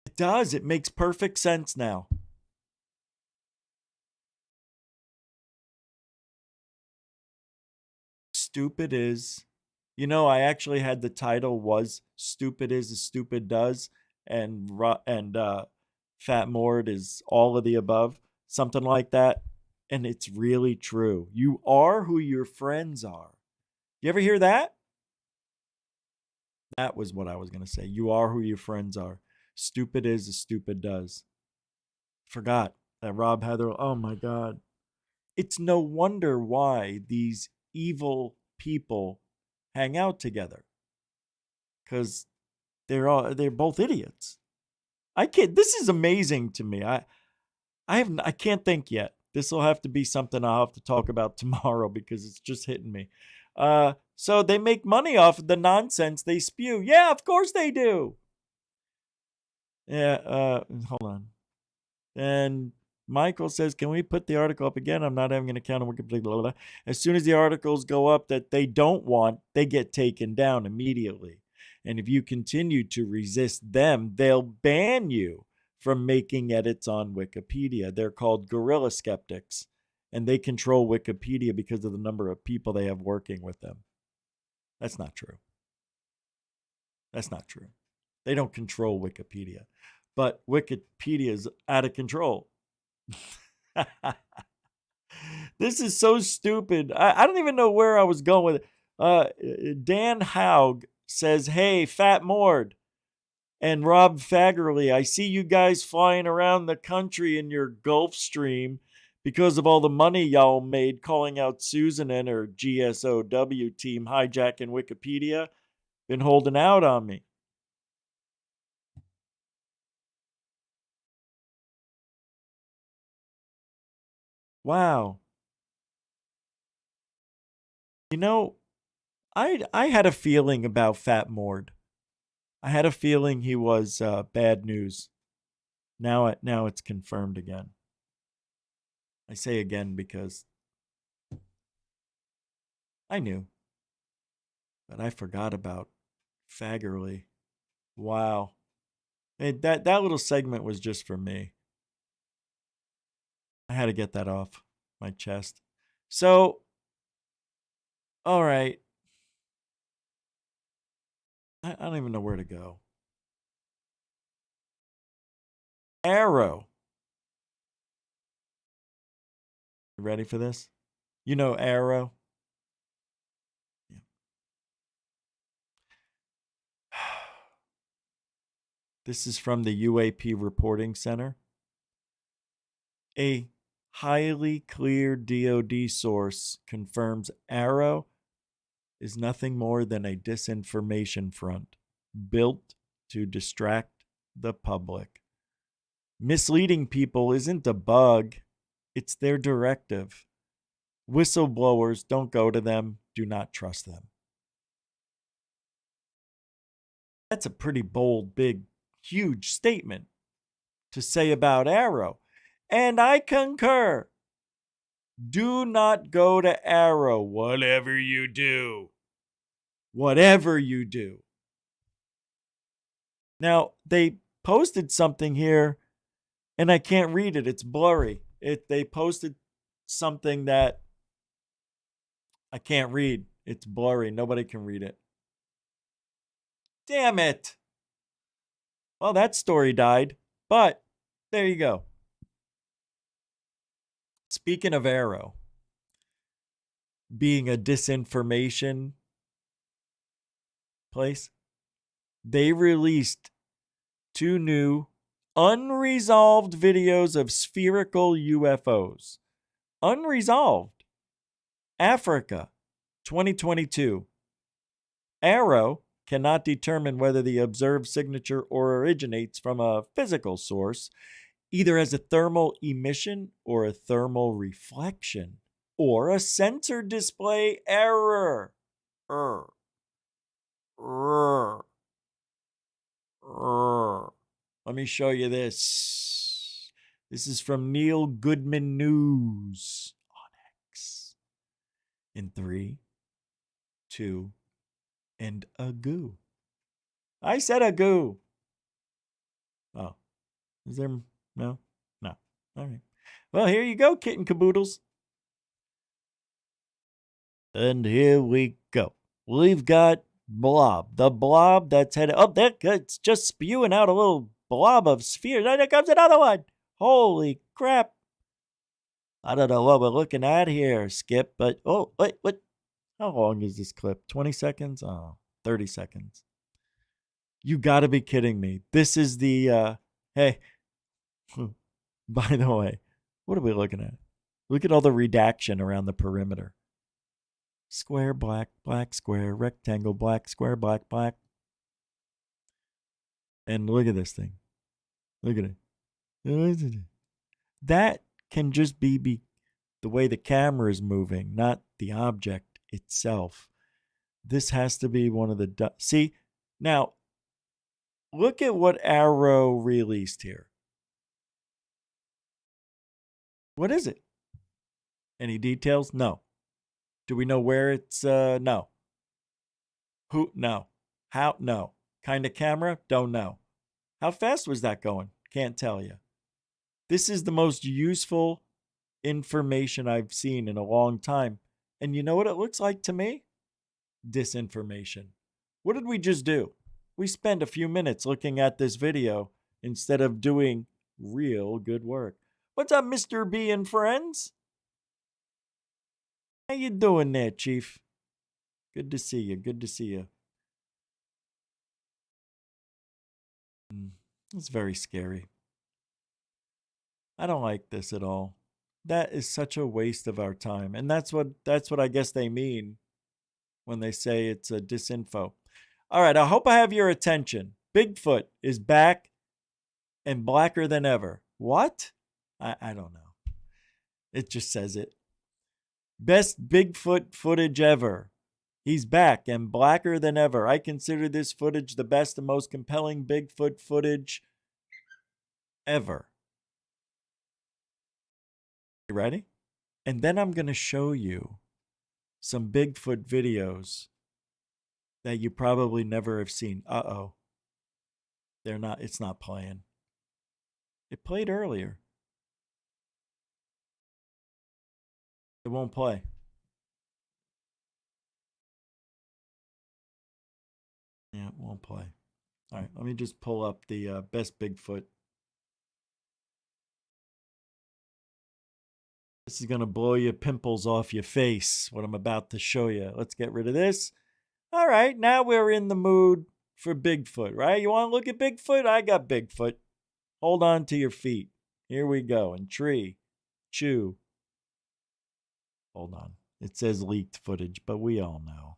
It does. It makes perfect sense now. Stupid is. I actually had the title was "Stupid is as Stupid Does," and Fat Mord is all of the above, something like that. And it's really true. You are who your friends are. You ever hear that? That was what I was going to say. You are who your friends are. Stupid is as stupid does. Forgot that Rob Heather. Oh my God. It's no wonder why these evil people hang out together. Because they're both idiots. This is amazing to me. I can't think yet. This will have to be something I'll have to talk about tomorrow because it's just hitting me. So they make money off of the nonsense they spew. Yeah, of course they do. Yeah, hold on. And Michael says, "Can we put the article up again? I'm not having an account on Wikipedia." Blah, blah, blah. As soon as the articles go up that they don't want, they get taken down immediately. And if you continue to resist them, they'll ban you from making edits on Wikipedia. They're called Gorilla Skeptics, and they control Wikipedia because of the number of people they have working with them. That's not true. That's not true. They don't control Wikipedia, but Wikipedia is out of control. This is so stupid. I don't even know where I was going with it. Dan Haug says, "Hey, Fat Mord and Rob Fagerly, I see you guys flying around the country in your Gulfstream because of all the money y'all made calling out Susan and her GSOW team hijacking Wikipedia. Been holding out on me." Wow. I had a feeling about Fat Mord. I had a feeling he was bad news. Now it's confirmed again. I say again because I knew, but I forgot about Fagerly. Wow. That little segment was just for me. I had to get that off my chest. So, all right. I don't even know where to go. AARO. You ready for this? You know AARO? Yeah. This is from the UAP Reporting Center. A highly clear DoD source confirms AARO is nothing more than a disinformation front built to distract the public. Misleading people isn't a bug, it's their directive. Whistleblowers, don't go to them, do not trust them. That's a pretty bold, big, huge statement to say about AARO. And I concur. Do not go to AARO, whatever you do. Whatever you do. Now, they posted something here, and I can't read it. It's blurry. They posted something that I can't read. It's blurry. Nobody can read it. Damn it. Well, that story died, but there you go. Speaking of AARO being a disinformation place, they released 2 new unresolved videos of spherical UFOs. Unresolved. Africa, 2022. AARO cannot determine whether the observed signature originates from a physical source, either as a thermal emission or a thermal reflection, or a sensor display error. Let me show you this. This is from Neil Goodman News on X. In 3, 2, and a goo. I said a goo. Oh, is there no? No. All right. Well, here you go, kitten caboodles. And here we go. We've got blob. The blob that's headed. Oh, it's just spewing out a little blob of spheres. And there comes another one. Holy crap. I don't know what we're looking at here, Skip, but oh, wait, what? How long is this clip? 20 seconds? Oh, 30 seconds. You gotta be kidding me. This is the, hey, by the way, what are we looking at? Look at all the redaction around the perimeter. Square, black, black, square, rectangle, black, square, black, black. And look at this thing. Look at it. That can just be the way the camera is moving, not the object itself. This has to be one of the... See, now, look at what AARO released here. What is it? Any details? No. Do we know where it's... No. Who? No. How? No. Kind of camera? Don't know. How fast was that going? Can't tell you. This is the most useful information I've seen in a long time. And you know what it looks like to me? Disinformation. What did we just do? We spent a few minutes looking at this video instead of doing real good work. What's up, Mr. B and friends? How you doing there, Chief? Good to see you. Good to see you. It's very scary. I don't like this at all. That is such a waste of our time. And that's what I guess they mean when they say it's a disinfo. All right, I hope I have your attention. Bigfoot is back and blacker than ever. What? I don't know. It just says it. Best Bigfoot footage ever. He's back and blacker than ever. I consider this footage the best and most compelling Bigfoot footage ever. You ready? And then I'm going to show you some Bigfoot videos that you probably never have seen. Uh-oh. It's not playing. It played earlier. It won't play. Yeah, it won't play. All right, let me just pull up the best Bigfoot. This is going to blow your pimples off your face, what I'm about to show you. Let's get rid of this. All right, now we're in the mood for Bigfoot, right? You want to look at Bigfoot? I got Bigfoot. Hold on to your feet. Here we go. And tree, chew. Hold on. It says leaked footage, but we all know.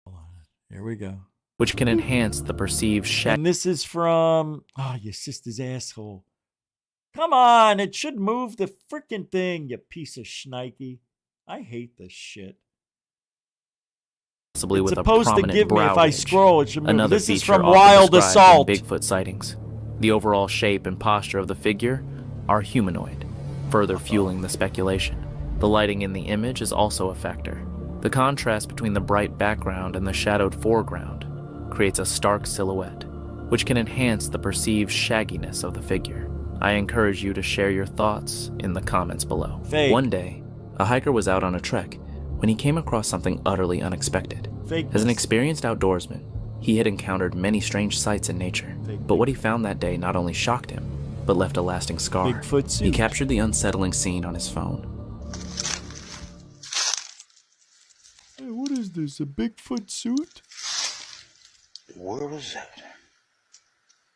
Hold on. Here we go.
Which can enhance the perceived
And this is from, oh, your sister's asshole. Come on, it should move the freaking thing, you piece of shnikey. I hate this shit.
possibly
It's
with a
supposed to
prominent
give me,
brow
if I
ridge.
scroll, it should move.
Another
This is
feature
from
often
Wild
described
Assault.
in Bigfoot sightings. The overall shape and posture of the figure are humanoid, further fueling the speculation. The lighting in the image is also a factor. The contrast between the bright background and the shadowed foreground creates a stark silhouette, which can enhance the perceived shagginess of the figure. I encourage you to share your thoughts in the comments below.
Fake.
One day, a hiker was out on a trek when he came across something utterly unexpected.
Fakeness.
As an experienced outdoorsman, he had encountered many strange sights in nature, but what he found that day not only shocked him, but left a lasting scar.
Bigfoot suit.
He captured the unsettling scene on his phone.
Hey, what is this, a Bigfoot suit?
Where was that?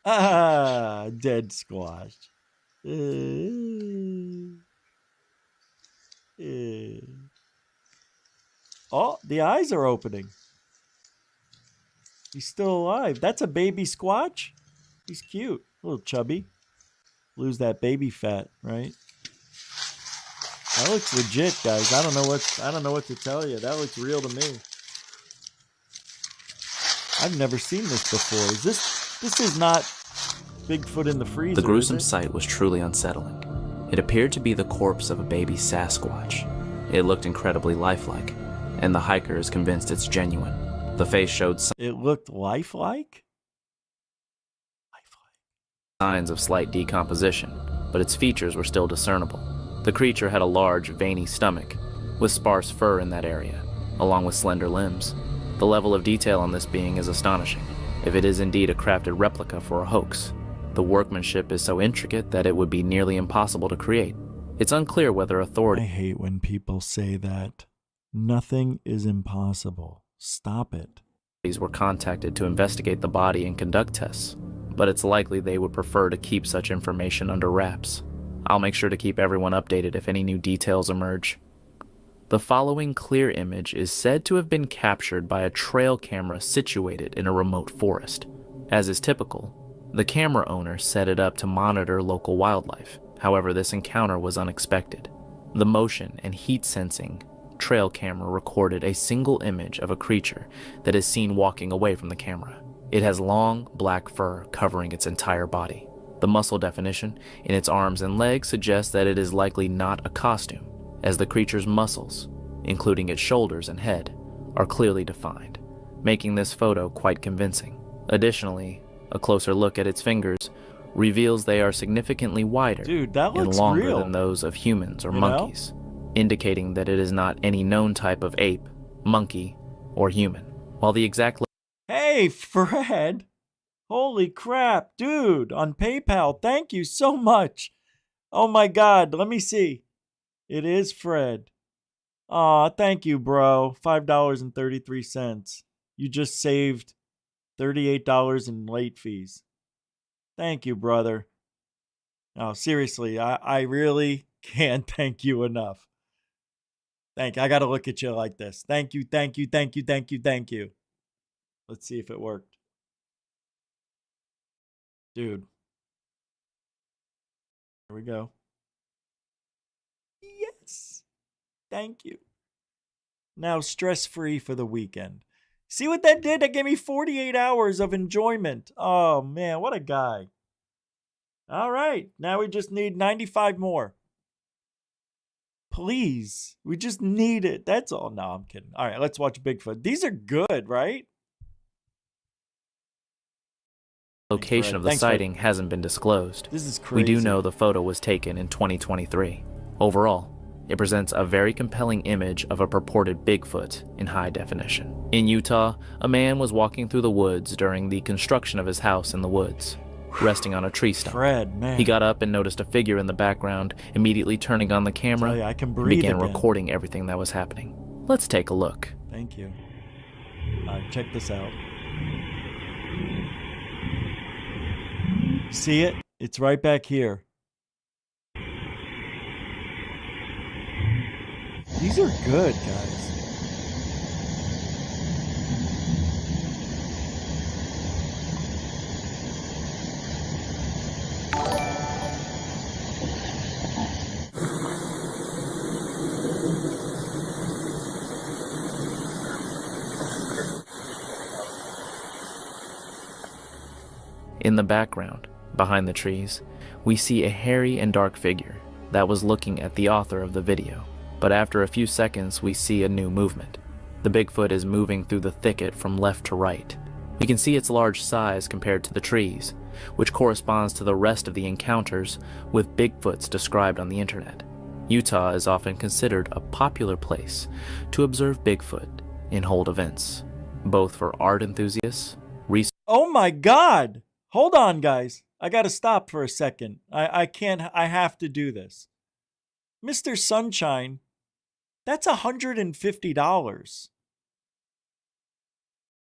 Ah, dead squash. Oh, the eyes are opening. He's still alive. That's a baby squatch? He's cute. A little chubby. Lose that baby fat, right? That looks legit, guys. I don't know what to tell you. That looks real to me. I've never seen this before. This is not Bigfoot in the freezer.
The gruesome
is it?
sight was truly unsettling. It appeared to be the corpse of a baby Sasquatch. It looked incredibly lifelike, and the hiker is convinced it's genuine. The face showed
It looked lifelike?
signs of slight decomposition, but its features were still discernible. The creature had a large, veiny stomach, with sparse fur in that area, along with slender limbs. The level of detail on this being is astonishing, if it is indeed a crafted replica for a hoax. The workmanship is so intricate that it would be nearly impossible to create. It's unclear whether
I
authorities
hate when people say that. Nothing is impossible. Stop it.
were contacted to investigate the body and conduct tests, but it's likely they would prefer to keep such information under wraps. I'll make sure to keep everyone updated if any new details emerge. The following clear image is said to have been captured by a trail camera situated in a remote forest. As is typical, the camera owner set it up to monitor local wildlife. However, this encounter was unexpected. The motion and heat sensing trail camera recorded a single image of a creature that is seen walking away from the camera. It has long, black fur covering its entire body. The muscle definition in its arms and legs suggests that it is likely not a costume, as the creature's muscles, including its shoulders and head, are clearly defined, making this photo quite convincing. Additionally, a closer look at its fingers reveals they are significantly wider
Dude, that
and
looks
longer
real.
than those of humans or
You know?
monkeys, indicating that it is not any known type of ape, monkey, or human. While the exact
Hey, Fred. Holy crap, dude, on PayPal. Thank you so much. Oh my God, let me see. It is Fred. Aw, thank you, bro. $5.33. You just saved $38 in late fees. Thank you, brother. Oh, seriously, I really can't thank you enough. I got to look at you like this. Thank you, thank you, thank you, thank you, thank you. Let's see if it worked. Dude. Here we go. Yes. Thank you. Now stress-free for the weekend. See what that did? That gave me 48 hours of enjoyment. Oh, man, what a guy. All right. Now we just need 95 more. Please. We just need it. That's all. No, I'm kidding. All right, let's watch Bigfoot. These are good, right?
location of the
Thanks, Fred.
sighting hasn't been disclosed.
This is
We
crazy.
do know the photo was taken in 2023. Overall, it presents a very compelling image of a purported Bigfoot in high definition. In Utah, a man was walking through the woods during the construction of his house in the woods. resting on a tree stump.
Fred, man.
He got up and noticed a figure in the background, immediately turning on the camera
I can
and
breathe
began
again.
recording everything that was happening. Let's take a look.
Thank you. All right, check this out. See it? It's right back here. These are good, guys.
In the background, behind the trees, we see a hairy and dark figure that was looking at the author of the video. But after a few seconds, we see a new movement. The Bigfoot is moving through the thicket from left to right. We can see its large size compared to the trees, which corresponds to the rest of the encounters with Bigfoots described on the internet. Utah is often considered a popular place to observe Bigfoot and hold events, both for art enthusiasts, research.
Oh my God! Hold on, guys. I gotta stop for a second. I can't, I have to do this. Mr. Sunshine, that's $150.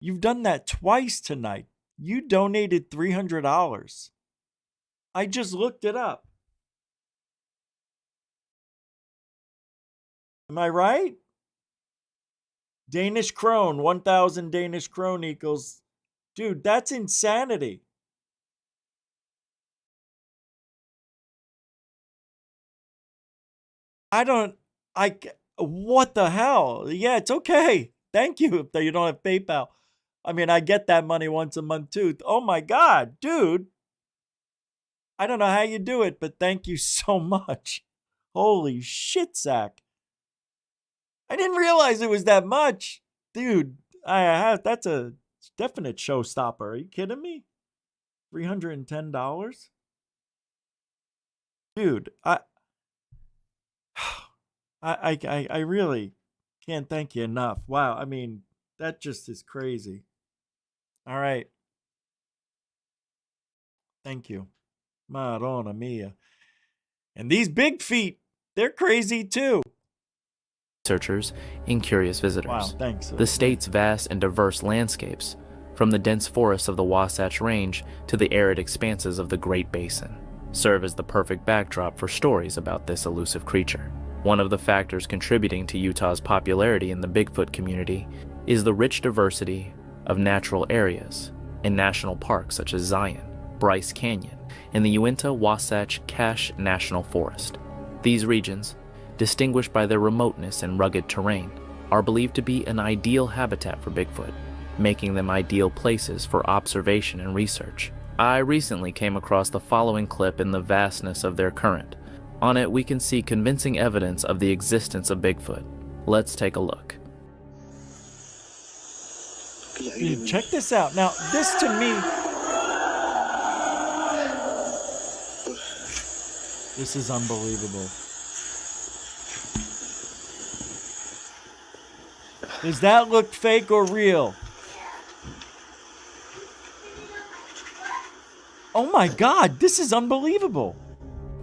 You've done that twice tonight. You donated $300. I just looked it up. Am I right? Danish krone, 1,000 Danish krone equals... Dude, that's insanity. What the hell? Yeah, it's okay. Thank you that you don't have PayPal. I mean, I get that money once a month too. Oh my God, dude. I don't know how you do it, but thank you so much. Holy shit, Zach. I didn't realize it was that much. Dude, that's a definite showstopper. Are you kidding me? $310? Dude, I really can't thank you enough. Wow, I mean, that just is crazy. All right. Thank you. Madonna mia. And these big feet, they're crazy too.
Researchers and curious visitors.
Wow, thanks.
The state's vast and diverse landscapes, from the dense forests of the Wasatch Range to the arid expanses of the Great Basin, serve as the perfect backdrop for stories about this elusive creature. One of the factors contributing to Utah's popularity in the Bigfoot community is the rich diversity of natural areas in national parks such as Zion, Bryce Canyon, and the Uinta-Wasatch Cache National Forest. These regions, distinguished by their remoteness and rugged terrain, are believed to be an ideal habitat for Bigfoot, making them ideal places for observation and research. I recently came across the following clip in the vastness of their current. On it, we can see convincing evidence of the existence of Bigfoot. Let's take a look.
Dude, check this out. Now, this to me... This is unbelievable. Does that look fake or real? Oh my God, this is unbelievable.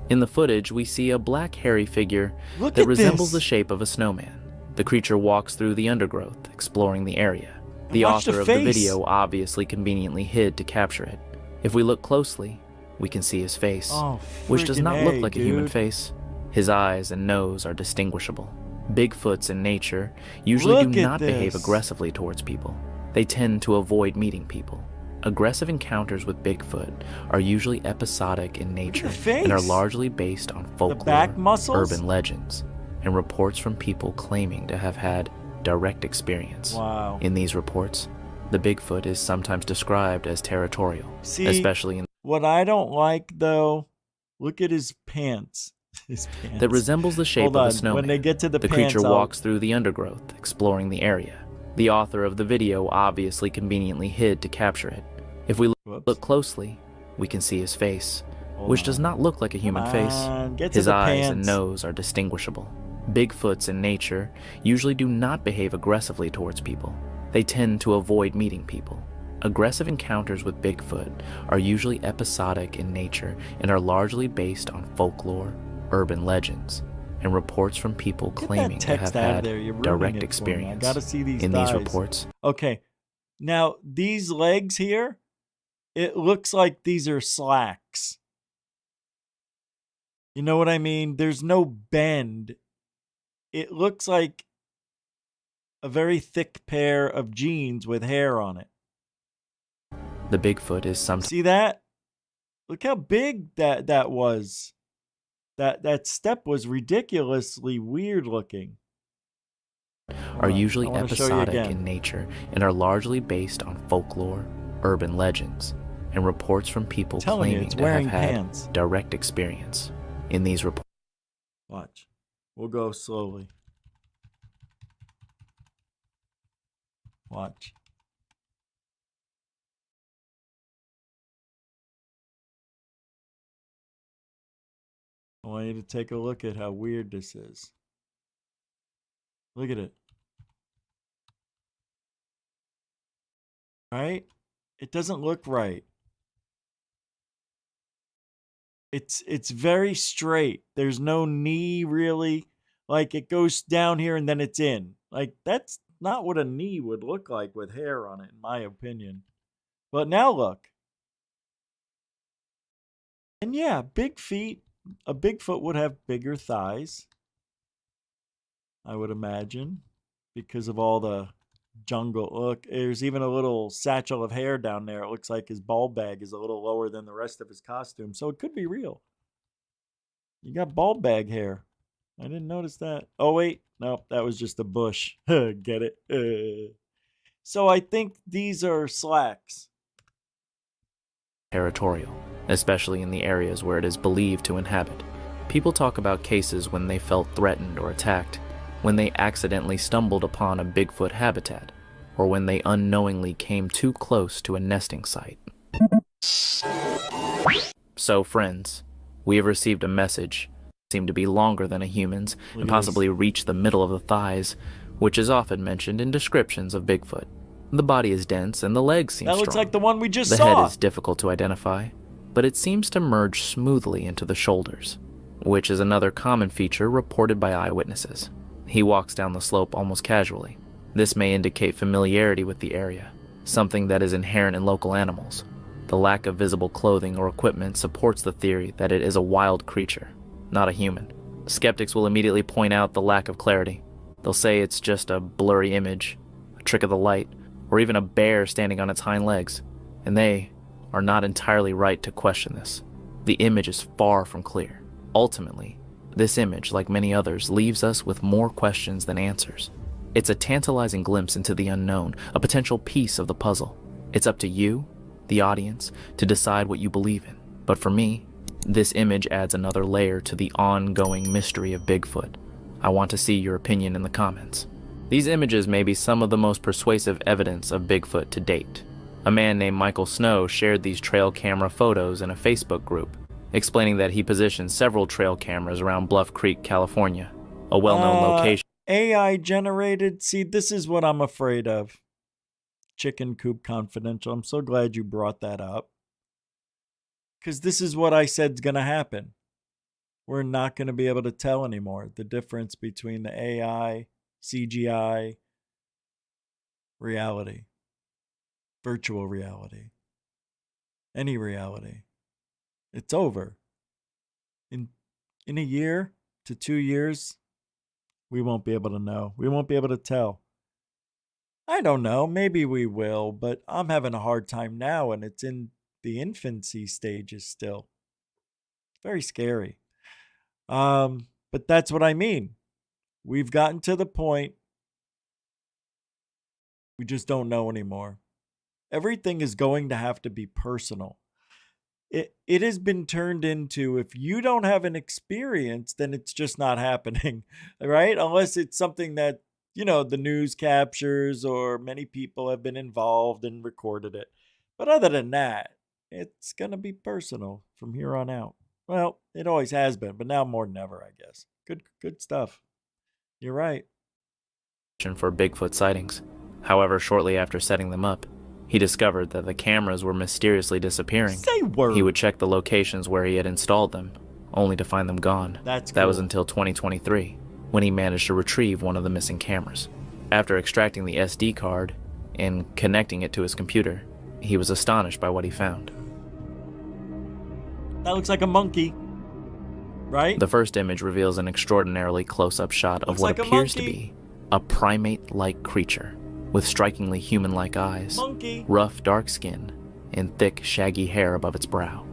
In the footage, we see a black hairy figure
Look
that
at
resembles
this.
the shape of a snowman. The creature walks through the undergrowth, exploring the area. The
Watch the
author of the
face.
video obviously conveniently hid to capture it. If we look closely, we can see his face,
Oh,
which does not
freaking
look
A,
like a human
dude.
face. His eyes and nose are distinguishable. Bigfoots in nature usually
Look
do
at
not behave
this.
aggressively towards people. They tend to avoid meeting people. Aggressive encounters with Bigfoot are usually episodic in nature and are
face.
largely based on
The
folklore,
back muscles?
urban legends, and reports from people claiming to have had direct experience.
Wow.
In these reports, the Bigfoot is sometimes described as territorial,
See,
especially in
what I don't like, though, look at his pants. His pants.
that resembles the shape
Hold
of
on.
a snowman.
When they get to the pants,
creature
I'll-
walks through the undergrowth, exploring the area. The author of the video obviously conveniently hid to capture it. If we
Whoops.
look closely, we can see his face,
Hold
which
on.
does not look like a human
Come
face.
on, get to
His
the
eyes and
pants.
nose are distinguishable. Bigfoots in nature usually do not behave aggressively towards people. They tend to avoid meeting people. Aggressive encounters with Bigfoot are usually episodic in nature and are largely based on folklore, urban legends, and reports from people claiming to have had direct experience.
I gotta see these
in
thighs.
these reports.
Okay, now these legs here, it looks like these are slacks. You know what I mean? There's no bend. It looks like a very thick pair of jeans with hair on it.
The Bigfoot is sometimes...
See that? Look how big that was. That step was ridiculously weird looking.
Are usually episodic in nature and are largely based on folklore, urban legends, and reports from people claiming to have had direct experience in these reports.
Watch. We'll go slowly. Watch. I want you to take a look at how weird this is. Look at it. Right? It doesn't look right. It's very straight. There's no knee really. Like it goes down here and then it's in. Like that's not what a knee would look like with hair on it, in my opinion. But now look. And yeah, big feet. A Bigfoot would have bigger thighs, I would imagine, because of all the jungle. Look, there's even a little satchel of hair down there. It looks like his ball bag is a little lower than the rest of his costume, so it could be real. You got ball bag hair. I didn't notice that. Oh, wait. No, that was just a bush. Get it? So I think these are slacks.
Territorial, especially in the areas where it is believed to inhabit. People talk about cases when they felt threatened or attacked, when they accidentally stumbled upon a Bigfoot habitat, or when they unknowingly came too close to a nesting site. So, friends, we have received a message, seemed to be longer than a human's, and possibly reach the middle of the thighs, which is often mentioned in descriptions of Bigfoot. The body is dense and the legs seem strong.
That looks like the one we just saw.
The head is difficult to identify, but it seems to merge smoothly into the shoulders, which is another common feature reported by eyewitnesses. He walks down the slope almost casually. This may indicate familiarity with the area, something that is inherent in local animals. The lack of visible clothing or equipment supports the theory that it is a wild creature, not a human. Skeptics will immediately point out the lack of clarity. They'll say it's just a blurry image, a trick of the light, or even a bear standing on its hind legs, and they are not entirely right to question this. The image is far from clear. Ultimately, this image, like many others, leaves us with more questions than answers. It's a tantalizing glimpse into the unknown, a potential piece of the puzzle. It's up to you, the audience, to decide what you believe in. But for me, this image adds another layer to the ongoing mystery of Bigfoot. I want to see your opinion in the comments. These images may be some of the most persuasive evidence of Bigfoot to date. A man named Michael Snow shared these trail camera photos in a Facebook group, explaining that he positioned several trail cameras around Bluff Creek, California, a well-known location.
AI generated? See, this is what I'm afraid of. Chicken Coop Confidential. I'm so glad you brought that up. Because this is what I said is going to happen. We're not going to be able to tell anymore the difference between the AI, CGI, reality, virtual reality, any reality. It's over. In a year to 2 years, we won't be able to know. We won't be able to tell. I don't know. Maybe we will, but I'm having a hard time now, and it's in the infancy stages still. Very scary. But that's what I mean. We've gotten to the point we just don't know anymore. Everything is going to have to be personal. It has been turned into, if you don't have an experience, then it's just not happening, right? Unless it's something that, you know, the news captures or many people have been involved and recorded it. But other than that, it's going to be personal from here on out. Well, it always has been, but now more than ever, I guess. Good stuff. You're right.
For Bigfoot sightings. However, shortly after setting them up, He discovered that the cameras were mysteriously disappearing.
Say word.
He would check the locations where he had installed them, only to find them gone.
That's
That was
cool.
until 2023, when he managed to retrieve one of the missing cameras. After extracting the SD card and connecting it to his computer, he was astonished by what he found.
That looks like a monkey, right?
The first image reveals an extraordinarily close-up shot of
Looks
what
like a
appears to
monkey.
be a primate-like creature with strikingly human-like eyes,
Monkey.
rough dark skin, and thick shaggy hair above its brow.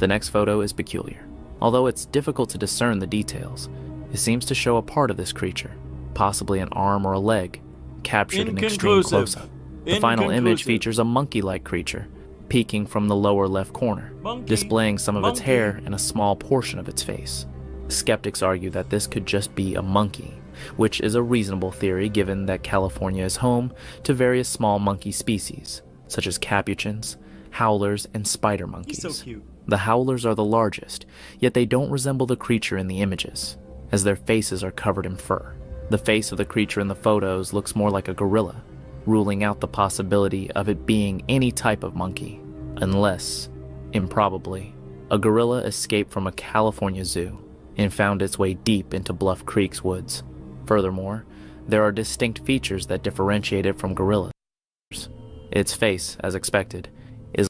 The next photo is peculiar. Although it's difficult to discern the details, it seems to show a part of this creature, possibly an arm or a leg, captured in extreme
Inconclusive.
close-up. The final image
Inconclusive.
features a monkey-like creature, peeking from the lower left corner,
Monkey.
displaying some of its
Monkey.
hair and a small portion of its face. Skeptics argue that this could just be a monkey, which is a reasonable theory given that California is home to various small monkey species, such as capuchins, howlers, and spider monkeys.
He's so cute.
The howlers are the largest, yet they don't resemble the creature in the images, as their faces are covered in fur. The face of the creature in the photos looks more like a gorilla, ruling out the possibility of it being any type of monkey, unless, improbably, a gorilla escaped from a California zoo and found its way deep into Bluff Creek's woods. Furthermore, there are distinct features that differentiate it from gorillas. Its face, as expected, is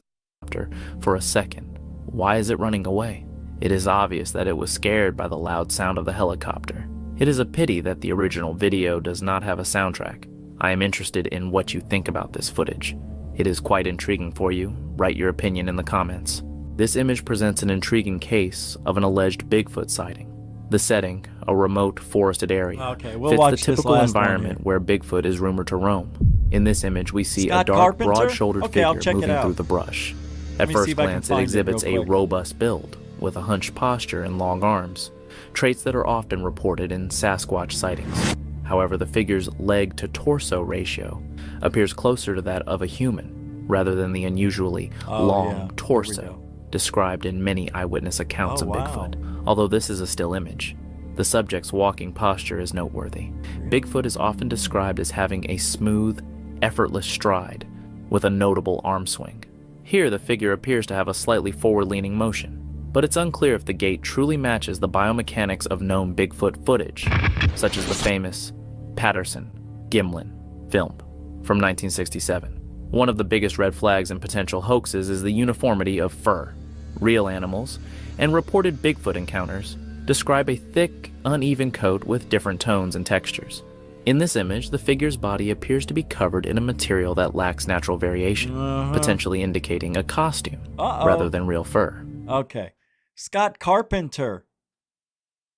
for a second. Why is it running away? It is obvious that it was scared by the loud sound of the helicopter. It is a pity that the original video does not have a soundtrack. I am interested in what you think about this footage. It is quite intriguing for you. Write your opinion in the comments. This image presents an intriguing case of an alleged Bigfoot sighting. The setting, a remote forested area,
Okay, we'll
fits
watch
the
this
typical
last one
environment
here.
where Bigfoot is rumored to roam. In this image, we see
Scott
a dark,
Carpenter?
broad-shouldered
Okay, I'll
figure
check it
moving
out.
through the brush.
Let
At
me see
first
if I can
glance, it
find it
exhibits
real
a
quick.
robust build, with a hunched posture and long arms, traits that are often reported in Sasquatch sightings. However, the figure's leg-to-torso ratio appears closer to that of a human, rather than the unusually long
yeah. Here we
torso
go.
described in many eyewitness accounts
Oh,
of
wow.
Bigfoot. Although this is a still image, the subject's walking posture is noteworthy. Bigfoot is often described as having a smooth, effortless stride with a notable arm swing. Here, the figure appears to have a slightly forward-leaning motion, but it's unclear if the gait truly matches the biomechanics of known Bigfoot footage, such as the famous Patterson-Gimlin film from 1967. One of the biggest red flags and potential hoaxes is the uniformity of fur. Real animals and reported Bigfoot encounters describe a thick, uneven coat with different tones and textures. In this image, the figure's body appears to be covered in a material that lacks natural variation, potentially indicating a costume rather than real fur.
Okay. Scott Carpenter.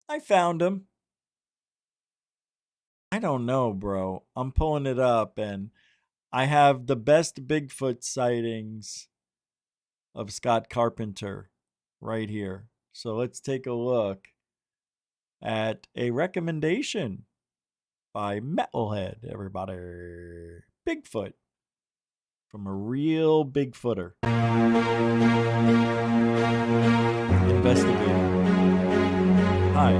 I found him. I don't know, bro. I'm pulling it up and I have the best Bigfoot sightings of Scott Carpenter right here. So let's take a look at a recommendation by Metalhead, everybody. Bigfoot. From a real Bigfooter. Investigator. Hi,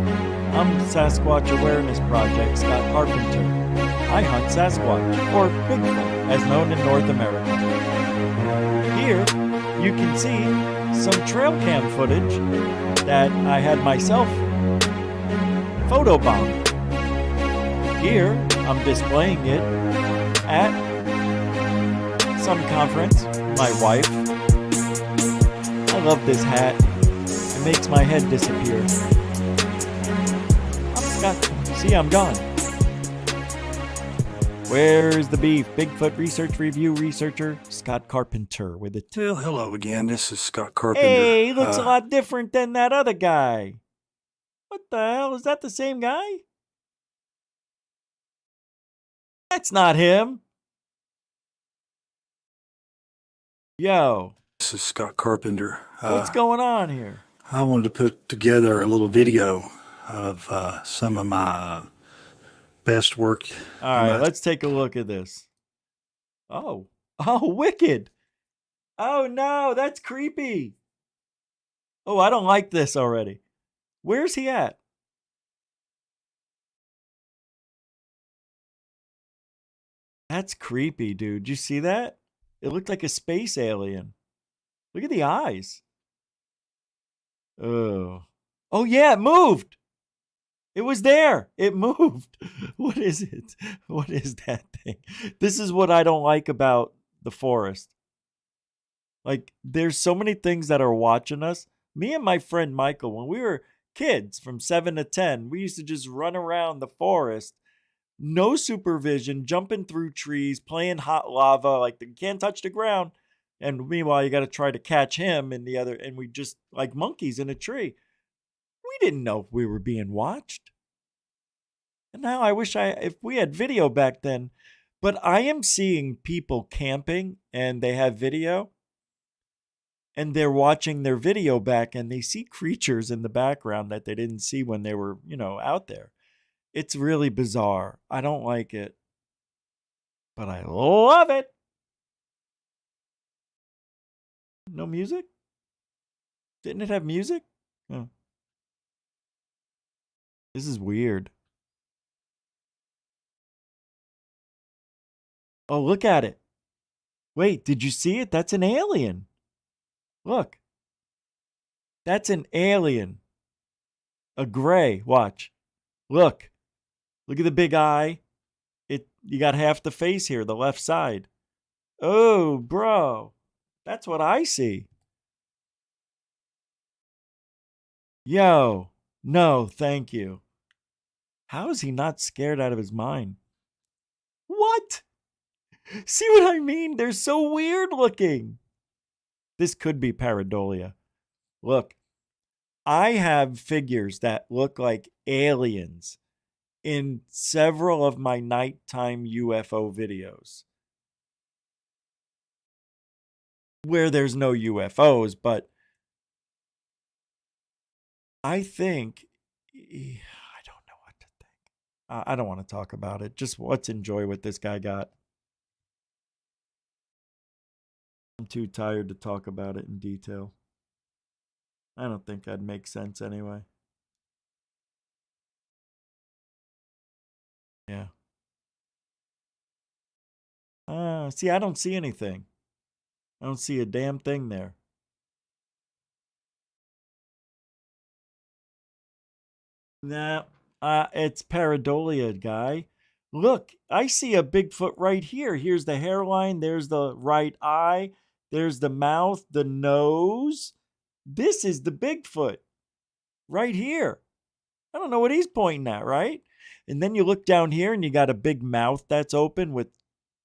I'm Sasquatch Awareness Project Scott Carpenter. I hunt Sasquatch, or Bigfoot, as known in North America. Here, you can see some trail cam footage that I had myself photobombed. Here, I'm displaying it at some conference. My wife. I love this hat. It makes my head disappear. I'm Scott. See, I'm gone. Where's the beef? Bigfoot Research Review researcher Scott Carpenter with it.
Well, hello again. This is Scott Carpenter.
Hey, he looks a lot different than that other guy. What the hell? Is that the same guy? That's not him. Yo.
This is Scott Carpenter.
What's going on here?
I wanted to put together a little video of some of my best work.
All right, let's take a look at this. Oh, wicked. Oh no, that's creepy. Oh, I don't like this already. Where's he at? That's creepy, dude. Did you see that? It looked like a space alien. Look at the eyes. Oh. Oh, yeah, it moved. It was there. It moved. What is it? What is that thing? This is what I don't like about the forest. Like, there's so many things that are watching us. Me and my friend Michael, when we were kids from 7 to 10, we used to just run around the forest, no supervision, jumping through trees, playing hot lava, like you can't touch the ground. And meanwhile, you got to try to catch him and the other, and we just like monkeys in a tree. We didn't know if we were being watched. And now I wish if we had video back then, but I am seeing people camping and they have video and they're watching their video back and they see creatures in the background that they didn't see when they were, out there. It's really bizarre. I don't like it, but I love it. No music? Didn't it have music? Oh. This is weird. Oh, look at it. Wait, did you see it? That's an alien. Look. That's an alien. A gray. Watch. Look. Look at the big eye. You got half the face here, the left side. Oh, bro. That's what I see. Yo. No, thank you. How is he not scared out of his mind? What? See what I mean? They're so weird looking. This could be pareidolia. Look, I have figures that look like aliens in several of my nighttime UFO videos where there's no UFOs, but I think, I don't know what to think. I don't want to talk about it. Just let's enjoy what this guy got. I'm too tired to talk about it in detail. I don't think that'd make sense anyway. Yeah. See, I don't see anything. I don't see a damn thing there. Nah, it's pareidolia, guy. Look, I see a Bigfoot right here. Here's the hairline. There's the right eye. There's the mouth, the nose. This is the Bigfoot right here. I don't know what he's pointing at, right? And then you look down here and you got a big mouth that's open with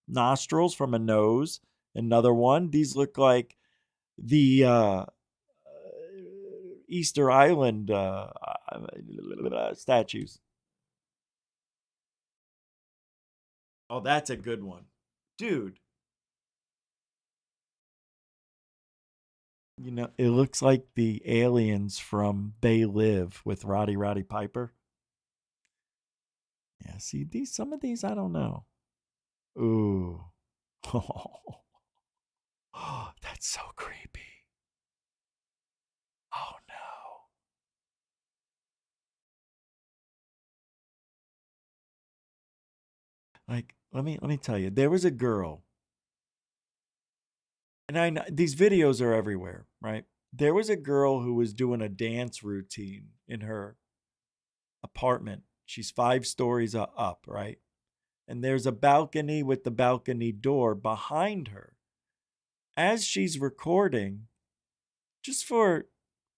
nostrils from a nose. Another one. These look like the Easter Island statues. Oh, that's a good one. Dude. It looks like the aliens from They Live with Roddy Piper. Yeah, see, some of these, I don't know. Ooh. Oh, that's so creepy. Oh, no. Like, let me tell you, there was a girl, and I know these videos are everywhere, right? There was a girl who was doing a dance routine in her apartment. She's 5 stories up, right? And there's a balcony with the balcony door behind her. As she's recording, just for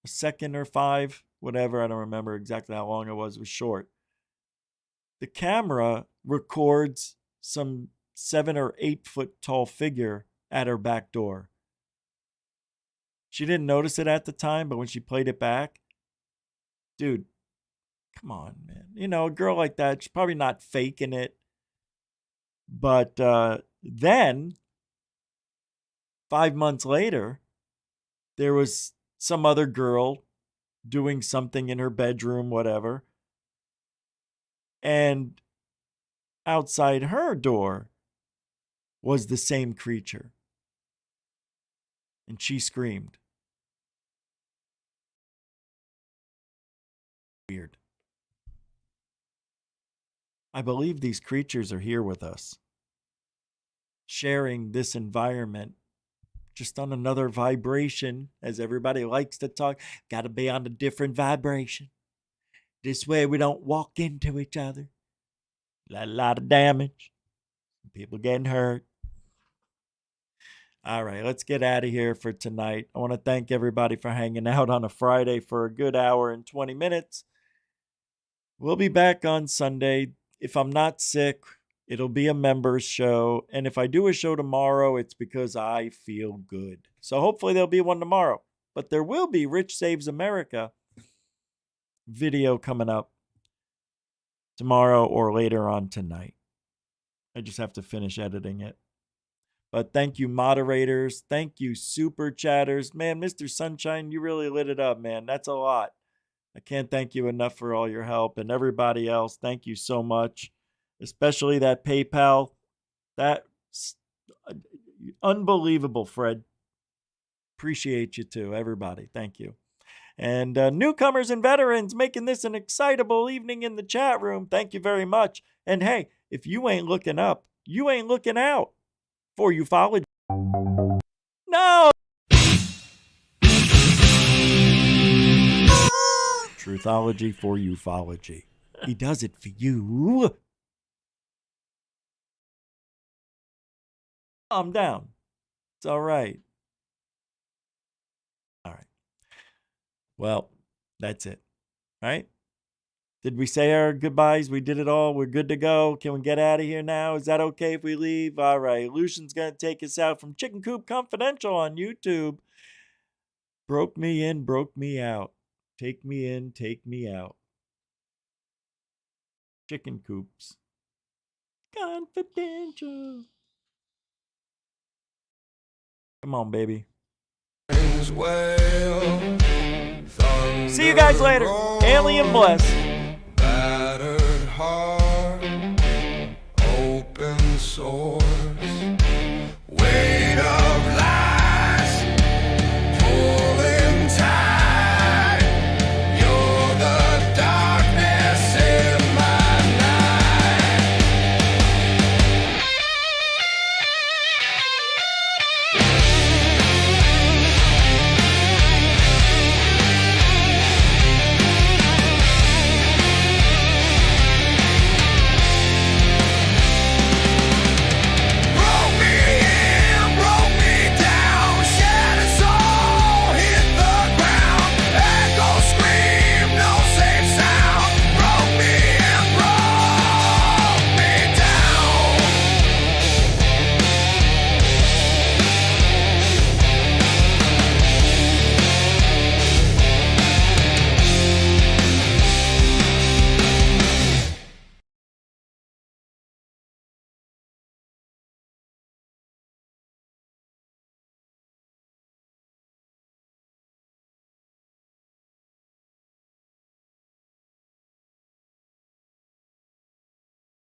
a second or 5, whatever, I don't remember exactly how long it was short. The camera records some 7 or 8 foot tall figure at her back door. She didn't notice it at the time, but when she played it back, dude, come on, man. A girl like that, she's probably not faking it. But then, 5 months later, there was some other girl doing something in her bedroom, whatever. And outside her door was the same creature. And she screamed. Weird. I believe these creatures are here with us. sharing this environment just on another vibration, as everybody likes to talk. Got to be on a different vibration. This way we don't walk into each other. A lot of damage. People getting hurt. All right, let's get out of here for tonight. I want to thank everybody for hanging out on a Friday for a good hour and 20 minutes. We'll be back on Sunday. If I'm not sick, it'll be a members show. And if I do a show tomorrow, it's because I feel good. So hopefully there'll be one tomorrow. But there will be Rich Saves America video coming up tomorrow or later on tonight. I just have to finish editing it. But thank you, moderators. Thank you, super chatters. Man, Mr. Sunshine, you really lit it up, man. That's a lot. I can't thank you enough for all your help. And everybody else, thank you so much. Especially that PayPal. That's unbelievable, Fred. Appreciate you too, everybody. Thank you. And newcomers and veterans making this an excitable evening in the chat room. Thank you very much. And hey, if you ain't looking up, you ain't looking out. For ufology. No! Truthology for ufology. He does it for you. Calm down. It's all right. All right. Well, that's it. All right? Did we say our goodbyes? We did it all. We're good to go. Can we get out of here now? Is that okay if we leave? All right. Lucian's going to take us out from Chicken Coop Confidential on YouTube. Broke me in, broke me out. Take me in, take me out. Chicken Coops Confidential. Come on, baby. See you guys later. Alien bless. Battered heart, open sore.